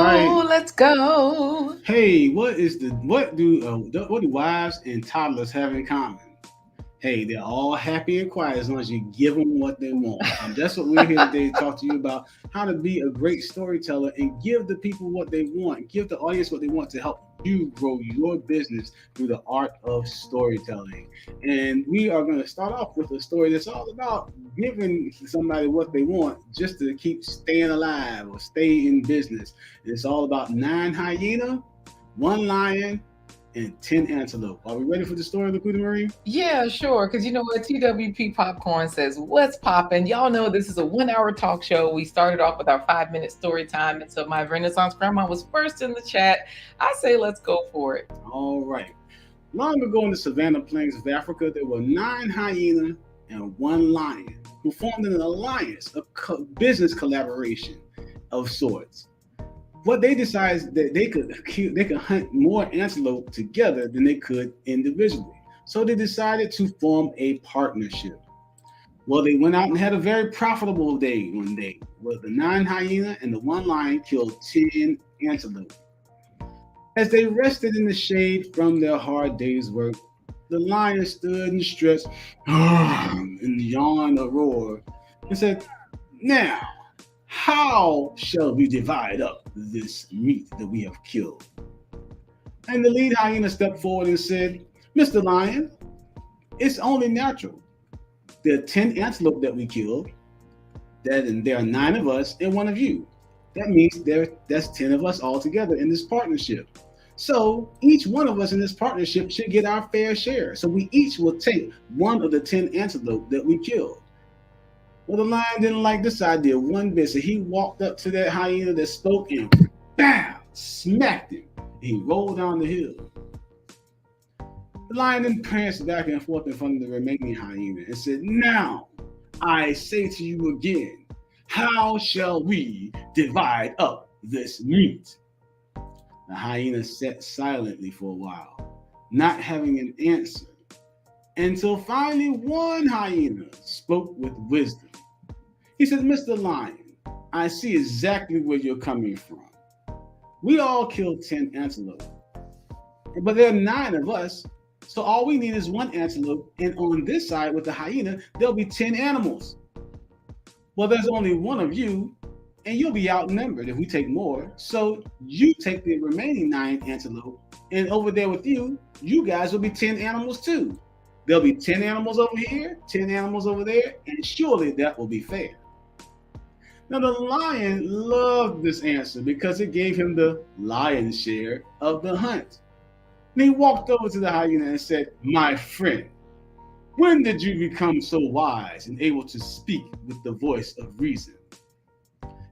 right. Let's go. Hey, what do wives and toddlers have in common? Hey, they're all happy and quiet as long as you give them what they want. And that's what we're here today to talk to you about how to be a great storyteller and give the people what they want, give the audience what they want to help you grow your business through the art of storytelling. And we are going to start off with a story that's all about giving somebody what they want just to keep staying alive or stay in business. It's all about 9 hyena, 1 lion, and 10 antelope. Are we ready for the story, LaQuita Marie? Yeah, sure. Because you know what? TWP Popcorn says, what's poppin'? Y'all know this is a 1 hour talk show. We started off with our 5 minute story time. And so my Renaissance grandma was first in the chat. I say, let's go for it. All right. Long ago in the savanna plains of Africa, there were 9 hyena and 1 lion who formed an alliance, a business collaboration of sorts. What they decided that they could hunt more antelope together than they could individually. So they decided to form a partnership. Well, they went out and had a very profitable day one day, where the 9 hyena and the 1 lion killed 10 antelope. As they rested in the shade from their hard day's work, the lion stood and stretched and yawned a roar and said, "Now, how shall we divide up this meat that we have killed?" And the lead hyena stepped forward and said, "Mr. Lion, it's only natural. There are 10 antelope that we killed, and there are 9 of us and 1 of you. That means that's 10 of us all together in this partnership. So each one of us in this partnership should get our fair share. So we each will take one of the 10 antelope that we killed." Well, the lion didn't like this idea one bit, so he walked up to that hyena that spoke and bam, smacked him. He rolled down the hill. The lion then pranced back and forth in front of the remaining hyena and said, "Now, I say to you again, how shall we divide up this meat?" The hyena sat silently for a while, not having an answer, until finally one hyena spoke with wisdom. He said, "Mr. Lion, I see exactly where you're coming from. We all killed 10 antelope, but there are 9 of us, so all we need is 1 antelope, and on this side with the hyena, there'll be 10 animals. Well, there's only 1 of you, and you'll be outnumbered if we take more, so you take the remaining 9 antelope, and over there with you, you guys will be 10 animals too. There'll be 10 animals over here, 10 animals over there, and surely that will be fair." Now, the lion loved this answer because it gave him the lion's share of the hunt. And he walked over to the hyena and said, "My friend, when did you become so wise and able to speak with the voice of reason?"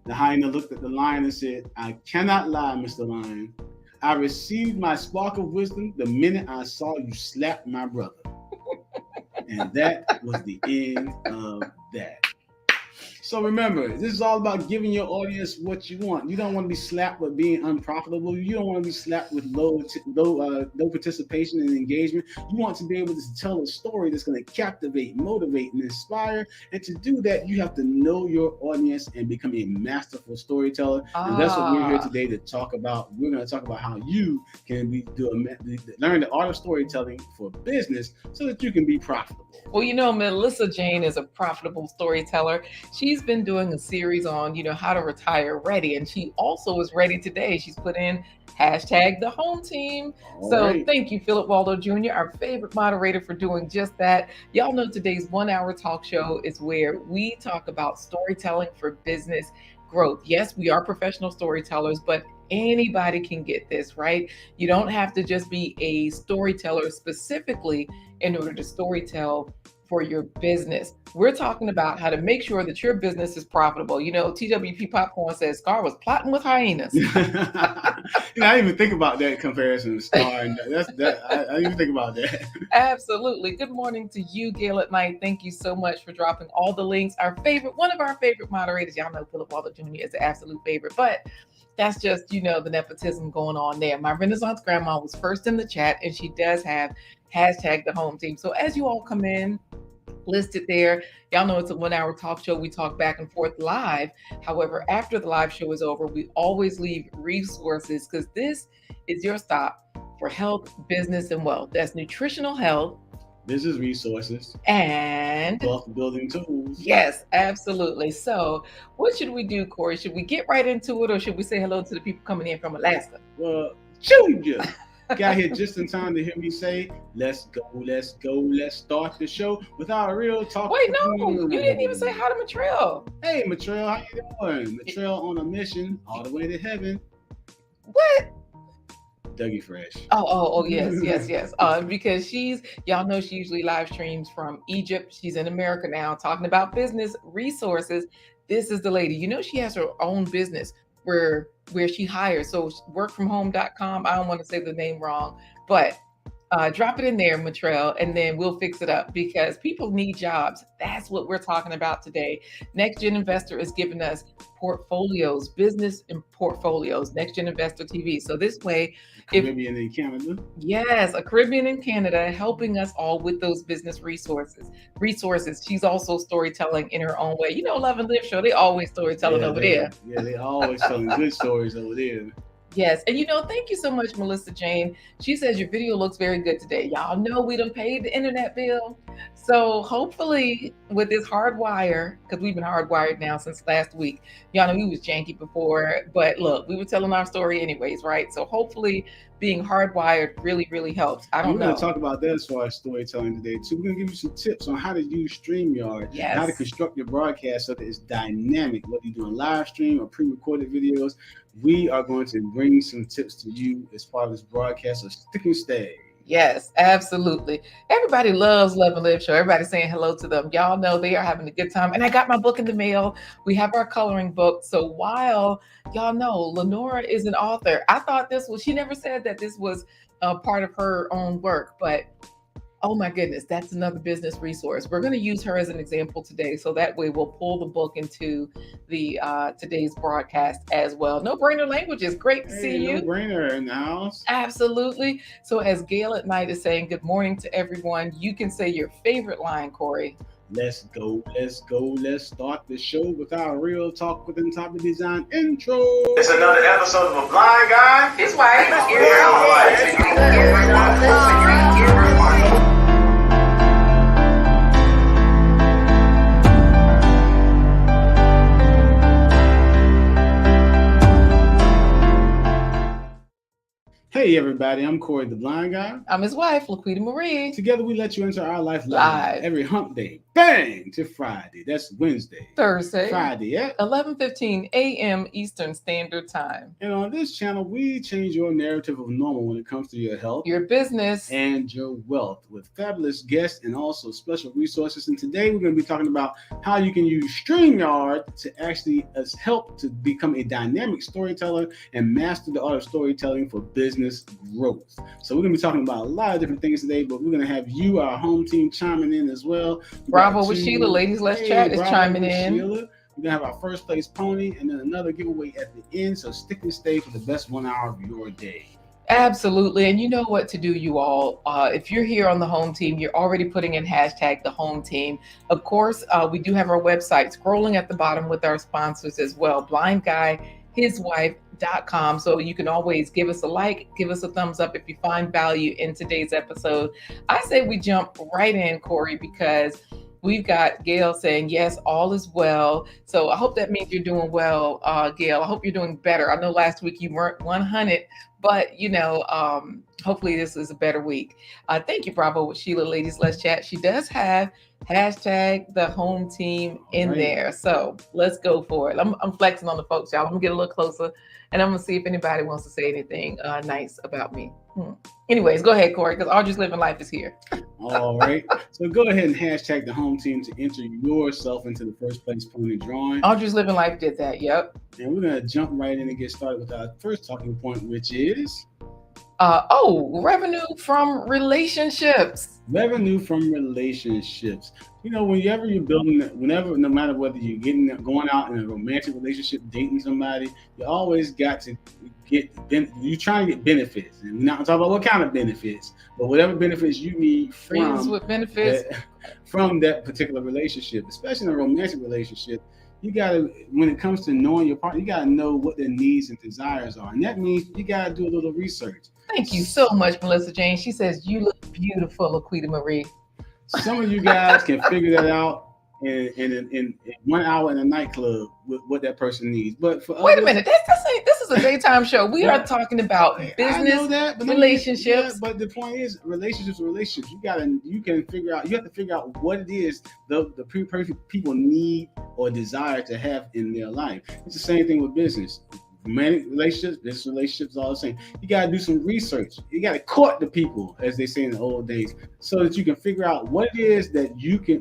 The hyena looked at the lion and said, "I cannot lie, Mr. Lion. I received my spark of wisdom the minute I saw you slap my brother." And that was the end of that. So remember, this is all about giving your audience what you want. You don't want to be slapped with being unprofitable. You don't want to be slapped with low participation and engagement. You want to be able to tell a story that's going to captivate, motivate, and inspire. And to do that, you have to know your audience and become a masterful storyteller. And that's what we're here today to talk about. We're going to talk about how you can learn the art of storytelling for business so that you can be profitable. Well, you know, Melissa Jane is a profitable storyteller. She's been doing a series on, how to retire ready. And she also is ready today. She's put in hashtag the home team. Thank you, Philip Waldo Jr., our favorite moderator, for doing just that. Y'all know today's 1 hour talk show is where we talk about storytelling for business growth. Yes, we are professional storytellers, but anybody can get this, right? You don't have to just be a storyteller specifically in order to storytell for your business. We're talking about how to make sure that your business is profitable. TWP Popcorn says Scar was plotting with hyenas. I didn't even think about that comparison, Scar. I didn't even think about that. Absolutely. Good morning to you, Gail at Night. Thank you so much for dropping all the links. One of our favorite moderators, y'all know Philip Waldo Jr. is the absolute favorite, but that's just, the nepotism going on there. My Renaissance grandma was first in the chat, and she does have hashtag the home team. So as you all come in, listed there. Y'all know it's a 1 hour talk show. We talk back and forth live. However, after the live show is over, we always leave resources because this is your stop for health, business, and wealth. That's nutritional health, business resources, and wealth building tools. Yes, absolutely. So what should we do, Corey? Should we get right into it, or should we say hello to the people coming in from Alaska? Well, you got here just in time to hear me say, let's go, let's start the show without a real talk. Wait, no, you didn't even say hi to Matrell. Hey, Matrell, how you doing? Matrell on a mission all the way to heaven. What? Dougie Fresh. Oh, yes. Because y'all know she usually live streams from Egypt. She's in America now talking about business resources. This is the lady. You know, she has her own business where she hires. So workfromhome.com. I don't want to say the name wrong, but drop it in there, Matrell, and then we'll fix it up because people need jobs. That's what we're talking about today. Next Gen Investor is giving us portfolios, business and portfolios, Next Gen Investor TV. So this way, Caribbean in Canada. Yes, a Caribbean in Canada, helping us all with those business resources. She's also storytelling in her own way. You know, Love and Live show, they always storytelling over there. Yeah, they always telling good stories over there. Yes. And thank you so much, Melissa Jane. She says your video looks very good today. Y'all know we done paid the internet bill. So hopefully with this hardwire, because we've been hardwired now since last week. Y'all know we was janky before, but look, we were telling our story anyways, right? So hopefully being hardwired really, really helps. I don't know. We're going to talk about that as far as storytelling today too. We're going to give you some tips on how to use StreamYard, how to construct your broadcast so that it's dynamic, whether you're doing live stream or pre-recorded videos. We are going to bring some tips to you as part of this broadcast, so stick and stay. Yes, absolutely. Everybody loves Love and Live show. Everybody's saying hello to them. Y'all know they are having a good time. And I got my book in the mail. We have our coloring book. So while y'all know Lenora is an author, I thought she never said that this was a part of her own work, but oh my goodness, that's another business resource. We're going to use her as an example today. So that way we'll pull the book into the today's broadcast as well. No Brainer Languages. Great to see you. No Brainer in the house. Absolutely. So as Gail at Night is saying, good morning to everyone. You can say your favorite line, Corey. Let's go. Let's start the show with our real talk within topic design intro. It's another episode of A Blind Guy. His wife. Hey everybody, I'm Corey the Blind Guy. I'm his wife, LaQuita Marie. Together we let you into our life live every hump day, bang, to Friday. That's Wednesday. Thursday. Friday at 11:15 a.m. Eastern Standard Time. And on this channel, we change your narrative of normal when it comes to your health, your business, and your wealth with fabulous guests and also special resources. And today we're going to be talking about how you can use StreamYard to actually help to become a dynamic storyteller and master the art of storytelling for business growth. So we're going to be talking about a lot of different things today, but we're going to have you, our home team, chiming in as well. Bravo with Sheila, ladies, let's chat is chiming in. Sheila. We're going to have our first place pony and then another giveaway at the end. So stick and stay for the best 1 hour of your day. Absolutely. And you know what to do, you all. If you're here on the home team, you're already putting in hashtag the home team. Of course, we do have our website scrolling at the bottom with our sponsors as well. Blind Guy, his wife.com. So you can always give us a like, give us a thumbs up if you find value in today's episode. I say we jump right in, Corey, because we've got Gail saying, yes, all is well. So I hope that means you're doing well, Gail. I hope you're doing better. I know last week you weren't 100, but hopefully this is a better week. Thank you, Bravo with Sheila, ladies, let's chat. She does have hashtag the home team in there. So let's go for it. I'm flexing on the folks, y'all. I'm gonna get a little closer and I'm gonna see if anybody wants to say anything nice about me. Anyways, go ahead, Corey, because Audrey's Living Life is here. All right. So go ahead and hashtag the home team to enter yourself into the first place pony drawing. Audrey's Living Life did that. Yep. And we're going to jump right in and get started with our first talking point, which is revenue from relationships. Revenue from relationships. Whenever you're building, no matter whether you're going out in a romantic relationship, dating somebody, you always got to you're trying to get benefits. And we're not talking about what kind of benefits, but whatever benefits you need from friends with benefits from that particular relationship, especially in a romantic relationship. You gotta, when it comes to knowing your partner, you gotta know what their needs and desires are, and that means you gotta do a little research. Thank you so much, Melissa Jane. She says, you look beautiful, LaQuita Marie. Some of you guys can figure that out in 1 hour in a nightclub with what that person needs. But for Wait a others, minute, this is a daytime show. We are talking about business, but relationships. but the point is, relationships are relationships. You have to figure out what it is the people need or desire to have in their life. It's the same thing with business. Romantic relationships, business relationships, all the same. You gotta do some research. You gotta court the people, as they say in the old days, so that you can figure out what it is that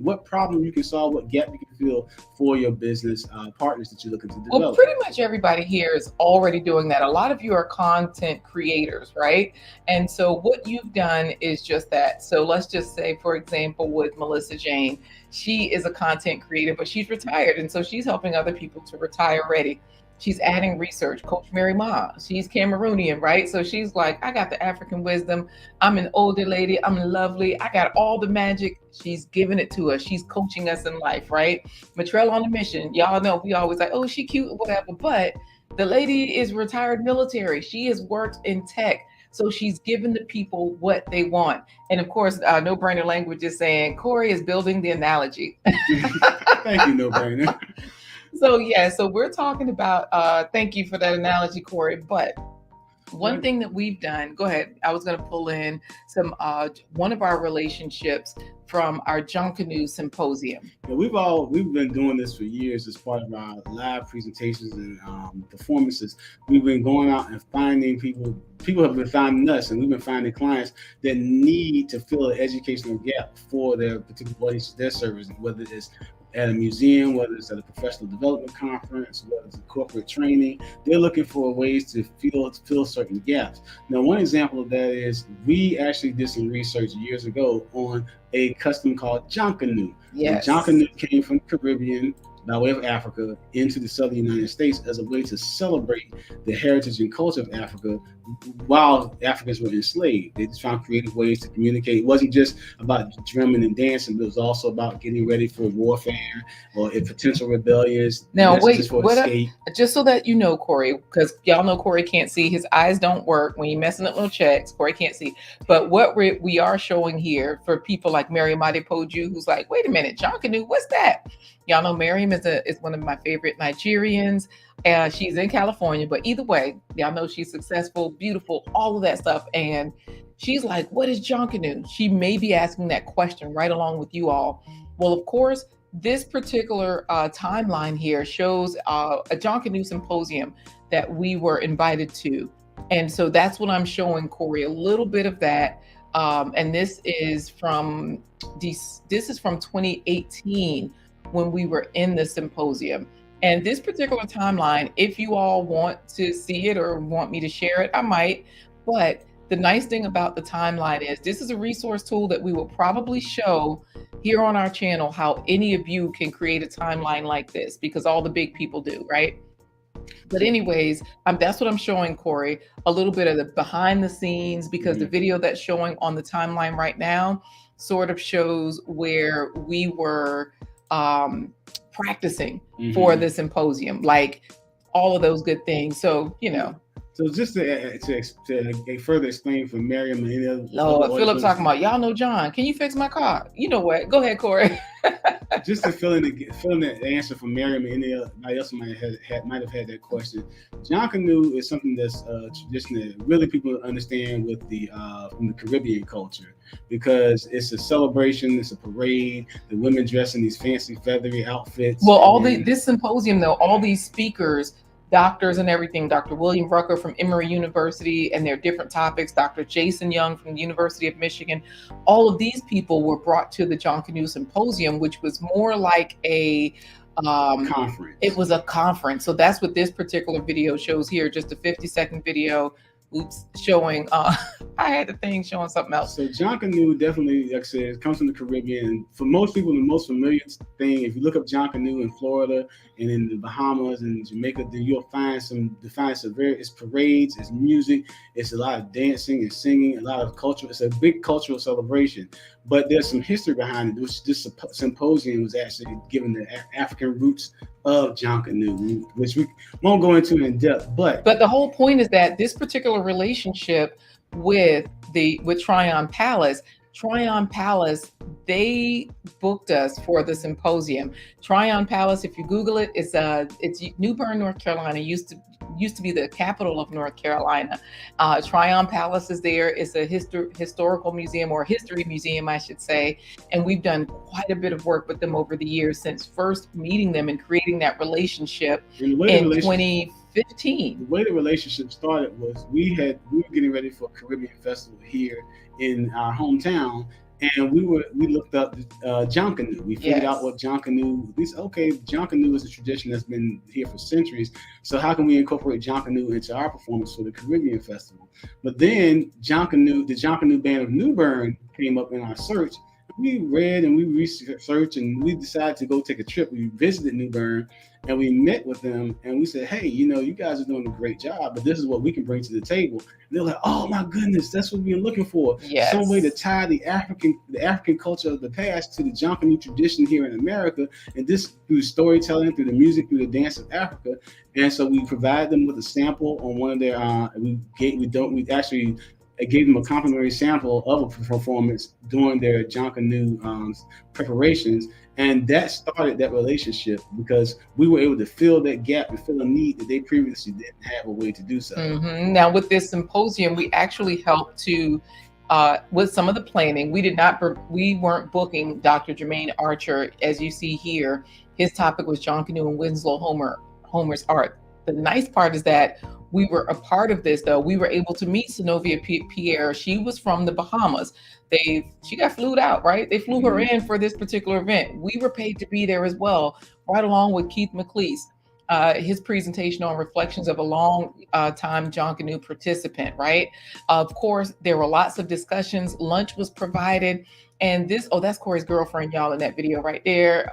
what problem you can solve, what gap you can fill for your business partners that you're looking to develop. Well, pretty much everybody here is already doing that. A lot of you are content creators, right? And so what you've done is just that. So let's just say, for example, with Melissa Jane, she is a content creator, but she's retired, and so she's helping other people to retire ready. She's adding research. Coach Mary Ma, she's Cameroonian, right? So she's like, I got the African wisdom. I'm an older lady. I'm lovely. I got all the magic. She's giving it to us. She's coaching us in life, right? Matrell on a mission. Y'all know we always like, oh, she cute, whatever. But the lady is retired military. She has worked in tech. So she's giving the people what they want. And of course, No Brainer Language is saying, Corey is building the analogy. Thank you, No Brainer. So yeah, so we're talking about, thank you for that analogy, Corey. But one thing that we've done, go ahead. I was going to pull in some, one of our relationships from our Junkanoo Symposium. Yeah, we've been doing this for years as part of our live presentations and performances. We've been going out and finding people. People have been finding us, and we've been finding clients that need to fill an educational gap for their particular audience, their service, whether it's at a museum, whether it's at a professional development conference, whether it's a corporate training. They're looking for ways to fill certain gaps. Now, one example of that is we actually did some research years ago on a custom called Junkanoo. Yes. Junkanoo came from the Caribbean by way of Africa into the southern United States as a way to celebrate the heritage and culture of Africa while Africans were enslaved. They just found creative ways to communicate. It wasn't just about drumming and dancing, but it was also about getting ready for warfare or potential rebellions. Now, wait, just so that you know, Corey, because y'all know Corey can't see, his eyes don't work when you're messing up no checks. Corey can't see. But what we are showing here for people like Miriam Adepoju, who's like, wait a minute, Junkanoo, what's that? Y'all know Miriam is one of my favorite Nigerians. She's in California, but either way, y'all know she's successful, beautiful, all of that stuff. And she's like, what is Junkanoo? She may be asking that question right along with you all. Well, of course, this particular timeline here shows a Junkanoo Symposium that we were invited to. And so that's what I'm showing, Corey, a little bit of that. And this is from 2018 when we were in the symposium. And this particular timeline, if you all want to see it or want me to share it, I might. But the nice thing about the timeline is this is a resource tool that we will probably show here on our channel how any of you can create a timeline like this, because all the big people do, right? But anyways, that's what I'm showing, Corey, a little bit of the behind the scenes, because the video that's showing on the timeline right now sort of shows where we were practicing for the symposium, like all of those good things. So, you know. So just to further explain for Miriam and any other. Lord, Philip talking about, y'all know John, can you fix my car? You know what? Go ahead, Corey. Just to fill in the answer for Miriam and anybody else might have had that question. Junkanoo is something that's tradition that really people understand with from the Caribbean culture, because it's a celebration, it's a parade. The women dress in these fancy feathery outfits. Well, this symposium though, all these speakers, doctors and everything, Dr. William Rucker from Emory University and their different topics, Dr. Jason Young from the University of Michigan, all of these people were brought to the Junkanoo Symposium, which was more like a conference. It was a conference. So that's what this particular video shows here, just a 50-second video showing I had the thing showing something else. So John Canoe definitely, like I said, comes from the Caribbean. For most people, the most familiar thing, if you look up John Canoe in Florida and in the Bahamas and Jamaica, then you'll find some it's parades, it's music, it's a lot of dancing and singing, a lot of culture. It's a big cultural celebration. But there's some history behind it, which this symposium was actually given the African roots of John Canoe, which we won't go into in depth. But the whole point is that this particular relationship with Tryon Palace, they booked us for the symposium. Tryon Palace, if you Google it, it's New Bern, North Carolina. Used to be the capital of North Carolina. Tryon Palace is there. It's a historical museum, or history museum, I should say. And we've done quite a bit of work with them over the years since first meeting them and creating that relationship in 2015. The way the relationship started was we were getting ready for a Caribbean festival here in our hometown. And we looked up John Canoe. We figured out what John Canoe. We said, okay, John Canoe is a tradition that's been here for centuries. So how can we incorporate John Canoe into our performance for the Caribbean Festival? But then the John Canoe Band of New Bern came up in our search. We read and we researched and we decided to go take a trip. We visited New Bern and we met with them and we said, hey, you guys are doing a great job, but this is what we can bring to the table. And they're like, oh my goodness, that's what we've been looking for. Yes. Some way to tie the African culture of the past to the John Canoe tradition here in America, and this through storytelling, through the music, through the dance of Africa. And so we provided them with a sample on one of their I gave them a complimentary sample of a performance during their John Canoe preparations. And that started that relationship because we were able to fill that gap and fill a need that they previously didn't have a way to do so. Mm-hmm. Now, with this symposium, we actually helped to, with some of the planning. We weren't booking Dr. Jermaine Archer, as you see here. His topic was John Canoe and Winslow Homer's art. The nice part is that we were a part of this, though. We were able to meet Synovia Pierre. She was from the Bahamas. She got flued out, right? They flew her in for this particular event. We were paid to be there as well, right along with Keith McLeese. His presentation on reflections of a long time John Canoe participant, right? Of course, there were lots of discussions. Lunch was provided. And that's Corey's girlfriend, y'all, in that video right there.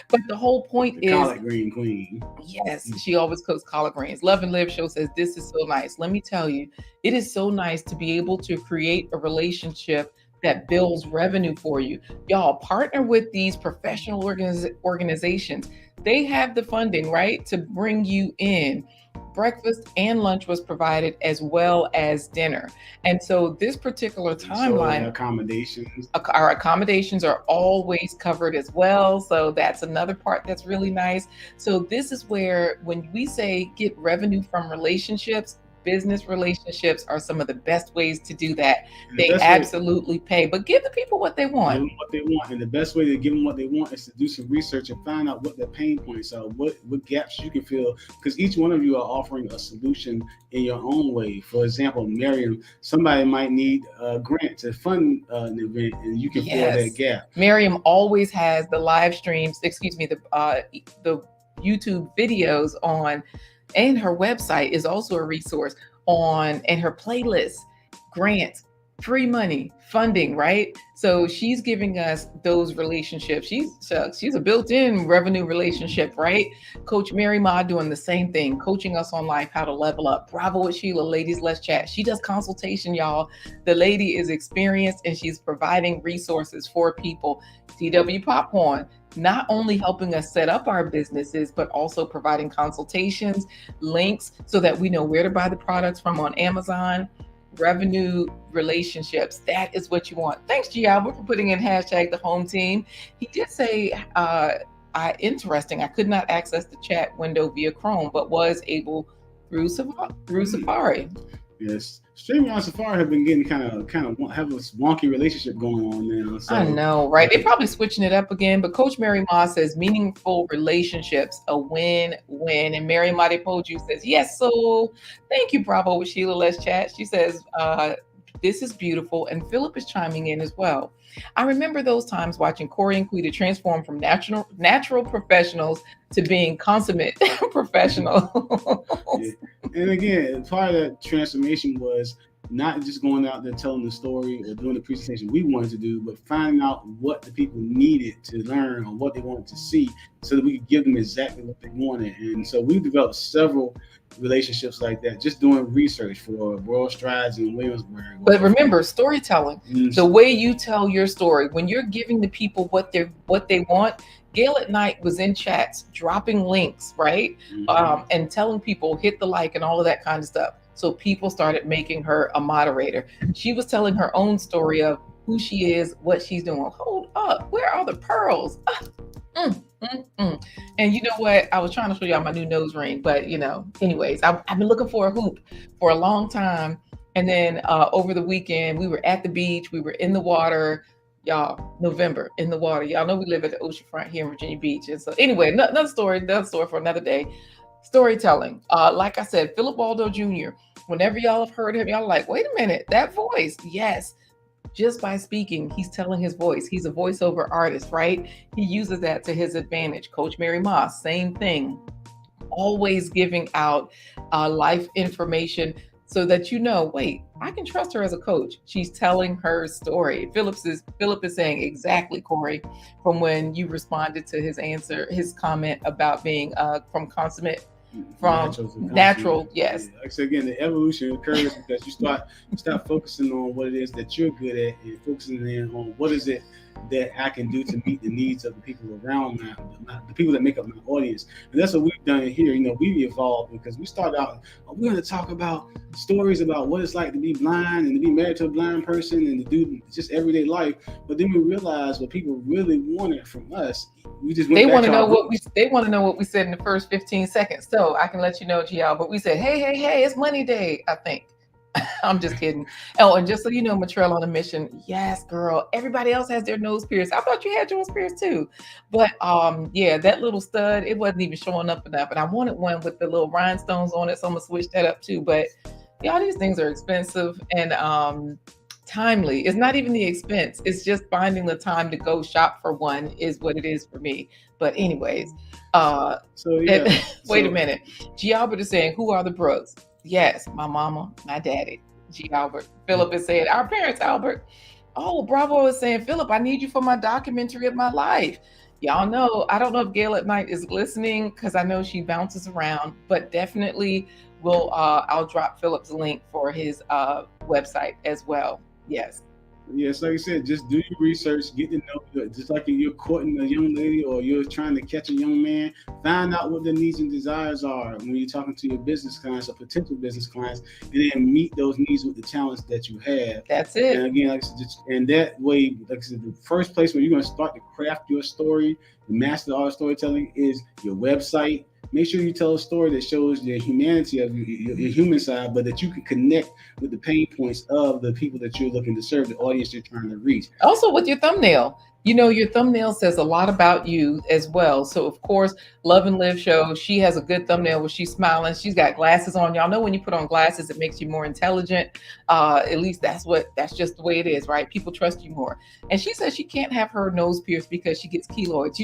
But the whole point is collard green queen. Yes, she always cooks collard greens. Love and Live Show says this is so nice. Let me tell you, it is so nice to be able to create a relationship that builds revenue for you. Y'all partner with these professional organizations. They have the funding, right, to bring you in. Breakfast and lunch was provided as well as dinner. And so this particular timeline, our accommodations are always covered as well. So that's another part that's really nice. So this is where, when we say get revenue from relationships, business relationships are some of the best ways to do that. They absolutely pay, but give the people what they want. Give them what they want, and the best way to give them what they want is to do some research and find out what their pain points are, what gaps you can fill, because each one of you are offering a solution in your own way. For example, Miriam, somebody might need a grant to fund an event, and you can fill that gap. Miriam always has the live streams, the YouTube videos on. And her website is also a resource and her playlist, grants, free money, funding, right? So she's giving us those relationships. She's a built-in revenue relationship, right? Coach Mary Ma doing the same thing, coaching us on life, how to level up. Bravo with Sheila, ladies, let's chat. She does consultation, y'all. The lady is experienced and she's providing resources for people. TW Popcorn, not only helping us set up our businesses, but also providing consultations, links, so that we know where to buy the products from on Amazon. Revenue relationships, that is what you want. Thanks, G. Albert, for putting in hashtag the home team. He did say, interesting, I could not access the chat window via Chrome, but was able through Safari. Yes, streaming on Safari have been getting kind of have this wonky relationship going on now. So, I know, right? They're probably switching it up again. But Coach Mary Ma says meaningful relationships, a win-win. And Mary Ma Depoju says yes. So thank you, Bravo with Sheila. Let's chat. She says This is beautiful. And Philip is chiming in as well. I remember those times watching Corey and LaQuita transform from natural professionals to being consummate professionals. Yeah. And again, part of that transformation was not just going out there telling the story or doing the presentation we wanted to do, but finding out what the people needed to learn or what they wanted to see so that we could give them exactly what they wanted. And so we developed several relationships like that, just doing research for World Strides in Williamsburg. But remember, storytelling, the way you tell your story, when you're giving the people what they want. Gail at Night was in chats, dropping links, right? And telling people hit the like and all of that kind of stuff. So people started making her a moderator. She was telling her own story of who she is, what she's doing. Hold up, where are the pearls? And you know what? I was trying to show y'all my new nose ring, but anyways, I've been looking for a hoop for a long time. And then over the weekend, we were at the beach, we were in the water. Y'all, November in the water. Y'all know we live at the oceanfront here in Virginia Beach. And so anyway, another story for another day. Storytelling. Like I said, Philip Waldo Jr., whenever y'all have heard him, y'all are like, wait a minute, that voice. Yes. Just by speaking, he's telling his voice. He's a voiceover artist, right? He uses that to his advantage. Coach Mary Moss, same thing. Always giving out life information so that wait, I can trust her as a coach. She's telling her story. Philip is saying exactly, Corey, from when you responded to his comment about being from consummate, from natural. Yes. Yeah. So again, the evolution occurs because you start focusing on what it is that you're good at and focusing in on what is it that I can do to meet the needs of the people around the people that make up my audience. And that's what we've done here. We've evolved because we started out, we're going to talk about stories about what it's like to be blind and to be married to a blind person and to do just everyday life. But then we realized what people really wanted from us. They want to know what we said in the first 15 seconds. So I can let you know, GL, but we said, hey, it's money day, I think. I'm just kidding. Oh, and just so you know, Matrell on a mission. Yes, girl. Everybody else has their nose pierced. I thought you had yours pierced too. But yeah, that little stud, it wasn't even showing up enough. And I wanted one with the little rhinestones on it. So I'm gonna switch that up too. But y'all, these things are expensive and timely. It's not even the expense. It's just finding the time to go shop for one is what it is for me. But anyways, wait a minute. G. Albert is saying, who are the Brooks? Yes, my mama, my daddy, G. Albert. Philip is saying, our parents, Albert. Oh, Bravo is saying, Philip, I need you for my documentary of my life. Y'all know, I don't know if Gail at Night is listening because I know she bounces around, but definitely I'll drop Philip's link for his website as well. Yes. Yes, like I said, just do your research, get to know, just like you're courting a young lady or you're trying to catch a young man, find out what their needs and desires are when you're talking to your business clients or potential business clients, and then meet those needs with the talents that you have. That's it. And again, like I said, and that way, like I said, the first place where you're going to start to craft your story, the master art storytelling is your website. Make sure you tell a story that shows the humanity of your human side, but that you can connect with the pain points of the people that you're looking to serve, the audience you're trying to reach. Also with your thumbnail. Your thumbnail says a lot about you as well. So of course, Love and Live Show, she has a good thumbnail where she's smiling. She's got glasses on. Y'all know when you put on glasses, it makes you more intelligent. At least that's just the way it is, right? People trust you more. And she says she can't have her nose pierced because she gets keloids.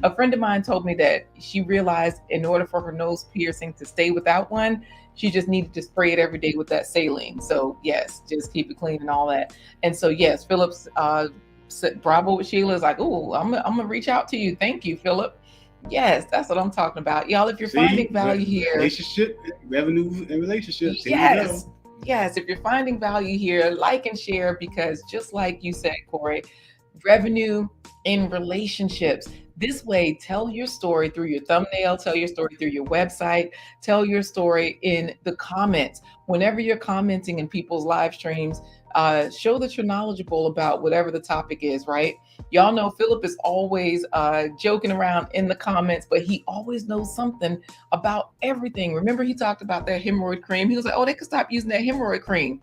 A friend of mine told me that she realized in order for her nose piercing to stay without one, she just needed to spray it every day with that saline. So yes, just keep it clean and all that. And so yes, Philip's Bravo with Sheila is like, oh, I'm gonna reach out to you. Thank you, Philip. Yes, that's what I'm talking about. Y'all, if you're finding value here. Relationship, revenue, and relationships. Yes. Yes, if you're finding value here, like and share, because just like you said, Corey, revenue in relationships. This way, tell your story through your thumbnail, tell your story through your website, tell your story in the comments. Whenever you're commenting in people's live streams, show that you're knowledgeable about whatever the topic is, right? Y'all know Philip is always joking around in the comments, but he always knows something about everything. Remember, he talked about that hemorrhoid cream. He was like, oh, they could stop using that hemorrhoid cream.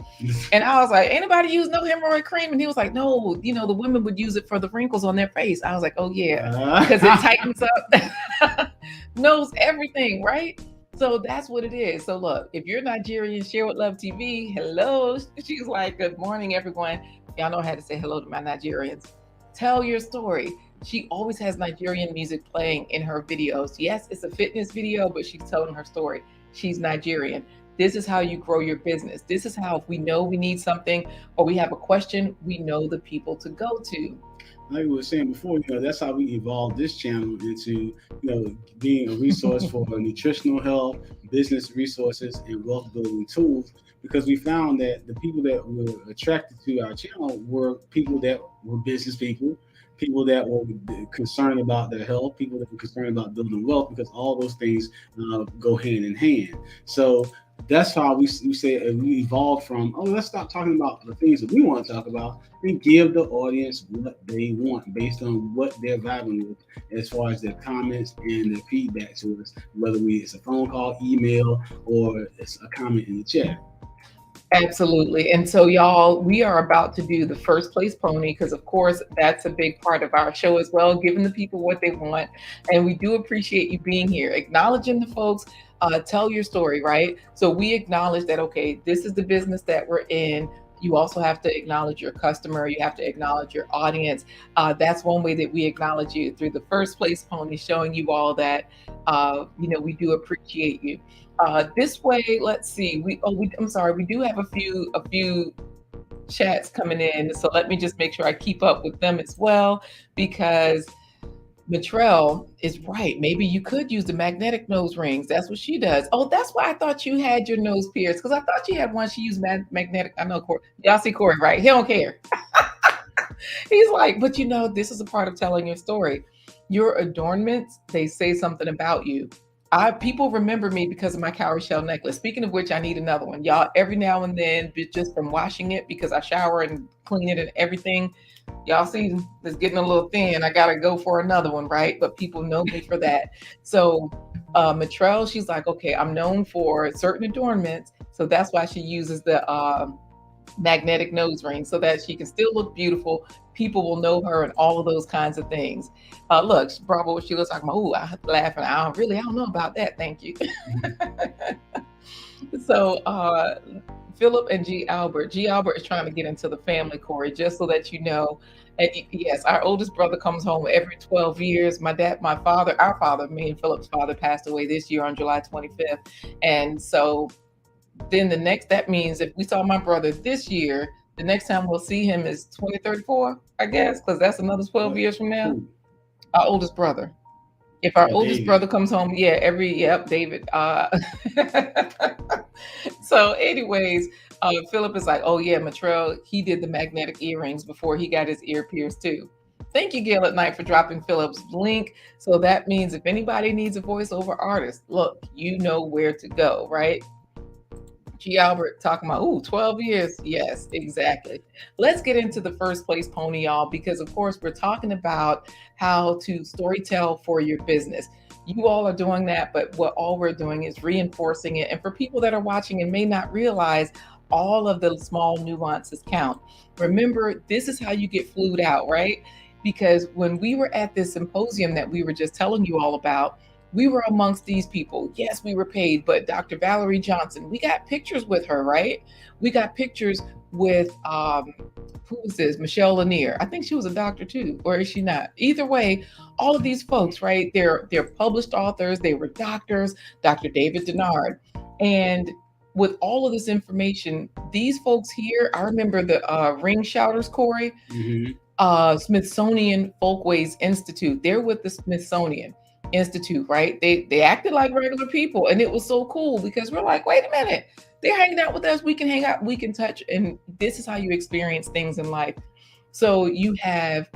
And I was like, anybody use no hemorrhoid cream? And he was like, no, the women would use it for the wrinkles on their face. I was like, oh yeah, because it tightens up, knows everything, right? So that's what it is. So look, if you're Nigerian, share with Love TV. Hello. She's like, good morning, everyone. Y'all know how to say hello to my Nigerians. Tell your story. She always has Nigerian music playing in her videos. Yes, it's a fitness video, but she's telling her story. She's Nigerian. This is how you grow your business. This is how, if we know we need something or we have a question, we know the people to go to. Like we were saying before, that's how we evolved this channel into, being a resource for nutritional health, business resources, and wealth building tools. Because we found that the people that were attracted to our channel were people that were business people that were concerned about their health, people that were concerned about building wealth, because all those things go hand in hand. So that's how we say we evolved from, let's stop talking about the things that we want to talk about and give the audience what they want based on what they're vibing with as far as their comments and their feedback to us, whether it's a phone call, email, or it's a comment in the chat. Absolutely. And so, y'all, we are about to do the first place pony because, of course, that's a big part of our show as well, giving the people what they want. And we do appreciate you being here, acknowledging the folks. Tell your story, right? So we acknowledge that, okay, this is the business that we're in. You also have to acknowledge your customer. You have to acknowledge your audience. That's one way that we acknowledge you, through the first place pony, showing you all that, we do appreciate you. This way, let's see. I'm sorry. We do have a few chats coming in. So let me just make sure I keep up with them as well, because Mitrell is right. Maybe you could use the magnetic nose rings. That's what she does. Oh, that's why I thought you had your nose pierced, because I thought you had one. She used magnetic. I know Corey. Y'all see Corey, right? He don't care. He's like, but this is a part of telling your story. Your adornments, they say something about you. People remember me because of my cowrie shell necklace. Speaking of which, I need another one. Y'all, every now and then, just from washing it, because I shower and clean it and everything, y'all see it's getting a little thin. I got to go for another one, right? But people know me for that. So Mitrell, she's like, okay, I'm known for certain adornments. So that's why she uses the magnetic nose ring, so that she can still look beautiful. People will know her and all of those kinds of things. Look, Bravo, she was talking about, ooh, I laughing. I don't know about that. Thank you. So Philip and G. Albert is trying to get into the family, Corey, just so that you know. And yes, our oldest brother comes home every 12 years. Our father, me and Philip's father, passed away this year on July 25th. And so then that means if we saw my brother this year, the next time we'll see him is 2034, I guess, because that's another 12 years from now. Our oldest brother. If our oldest brother comes home, David. So anyways, Philip is like, oh yeah, Mitrell, he did the magnetic earrings before he got his ear pierced too. Thank you, Gail at Night, for dropping Philip's link. So that means if anybody needs a voiceover artist, look, you know where to go, right? G. Albert talking about, 12 years. Yes, exactly. Let's get into the first place pony, y'all, because of course we're talking about how to storytell for your business. You all are doing that, but all we're doing is reinforcing it. And for people that are watching and may not realize, all of the small nuances count. Remember, this is how you get flued out, right? Because when we were at this symposium that we were just telling you all about, we were amongst these people. Yes, we were paid, but Dr. Valerie Johnson, we got pictures with her, right? We got pictures with, who was this? Michelle Lanier. I think she was a doctor too, or is she not? Either way, all of these folks, right? They're published authors. They were doctors, Dr. David Denard. And with all of this information, these folks here, I remember the ring shouters, Corey, Smithsonian Folkways Institute. They're with the Smithsonian Institute, right? They acted like regular people, and it was so cool because we're like, wait a minute, they're hanging out with us. We can hang out, we can touch, and this is how you experience things in life. So you have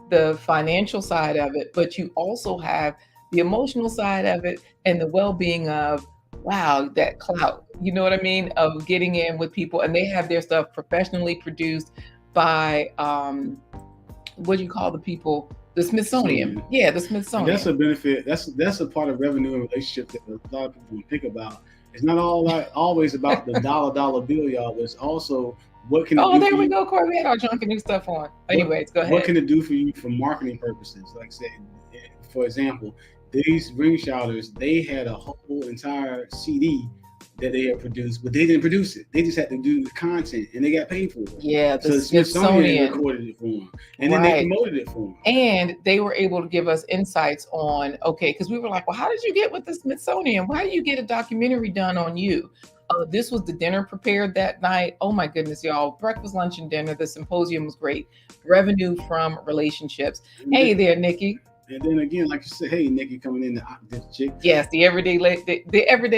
the financial side of it, but you also have the emotional side of it and the well-being of, wow, that clout, you know what I mean, of getting in with people. And they have their stuff professionally produced by what do you call the people? The Smithsonian. Yeah, the Smithsonian. And that's a benefit. That's a part of revenue and relationship that a lot of people don't think about. It's not always about the dollar bill, y'all, but it's also what can it do there for we you? Go, Corey. We had our junk and new stuff on. Anyways, go ahead. What can it do for you for marketing purposes? Like I said, for example, these ring shouters, they had a whole entire CD that they had produced, but they didn't produce it. They just had to do the content, and they got paid for it. Yeah, the So the Smithsonian Smithsonian. recorded it for them, and then they Right. promoted it for them. And they were able to give us insights on, okay, because we were like, well, how did you get with the Smithsonian? Why do you get a documentary done on you? This was the dinner prepared that night. Oh my goodness, y'all. Breakfast, lunch, and dinner. The symposium was great. Revenue from relationships. Hey there, Nikki. And then again, like you said, hey, Nikki coming in, the chick. Yes, the everyday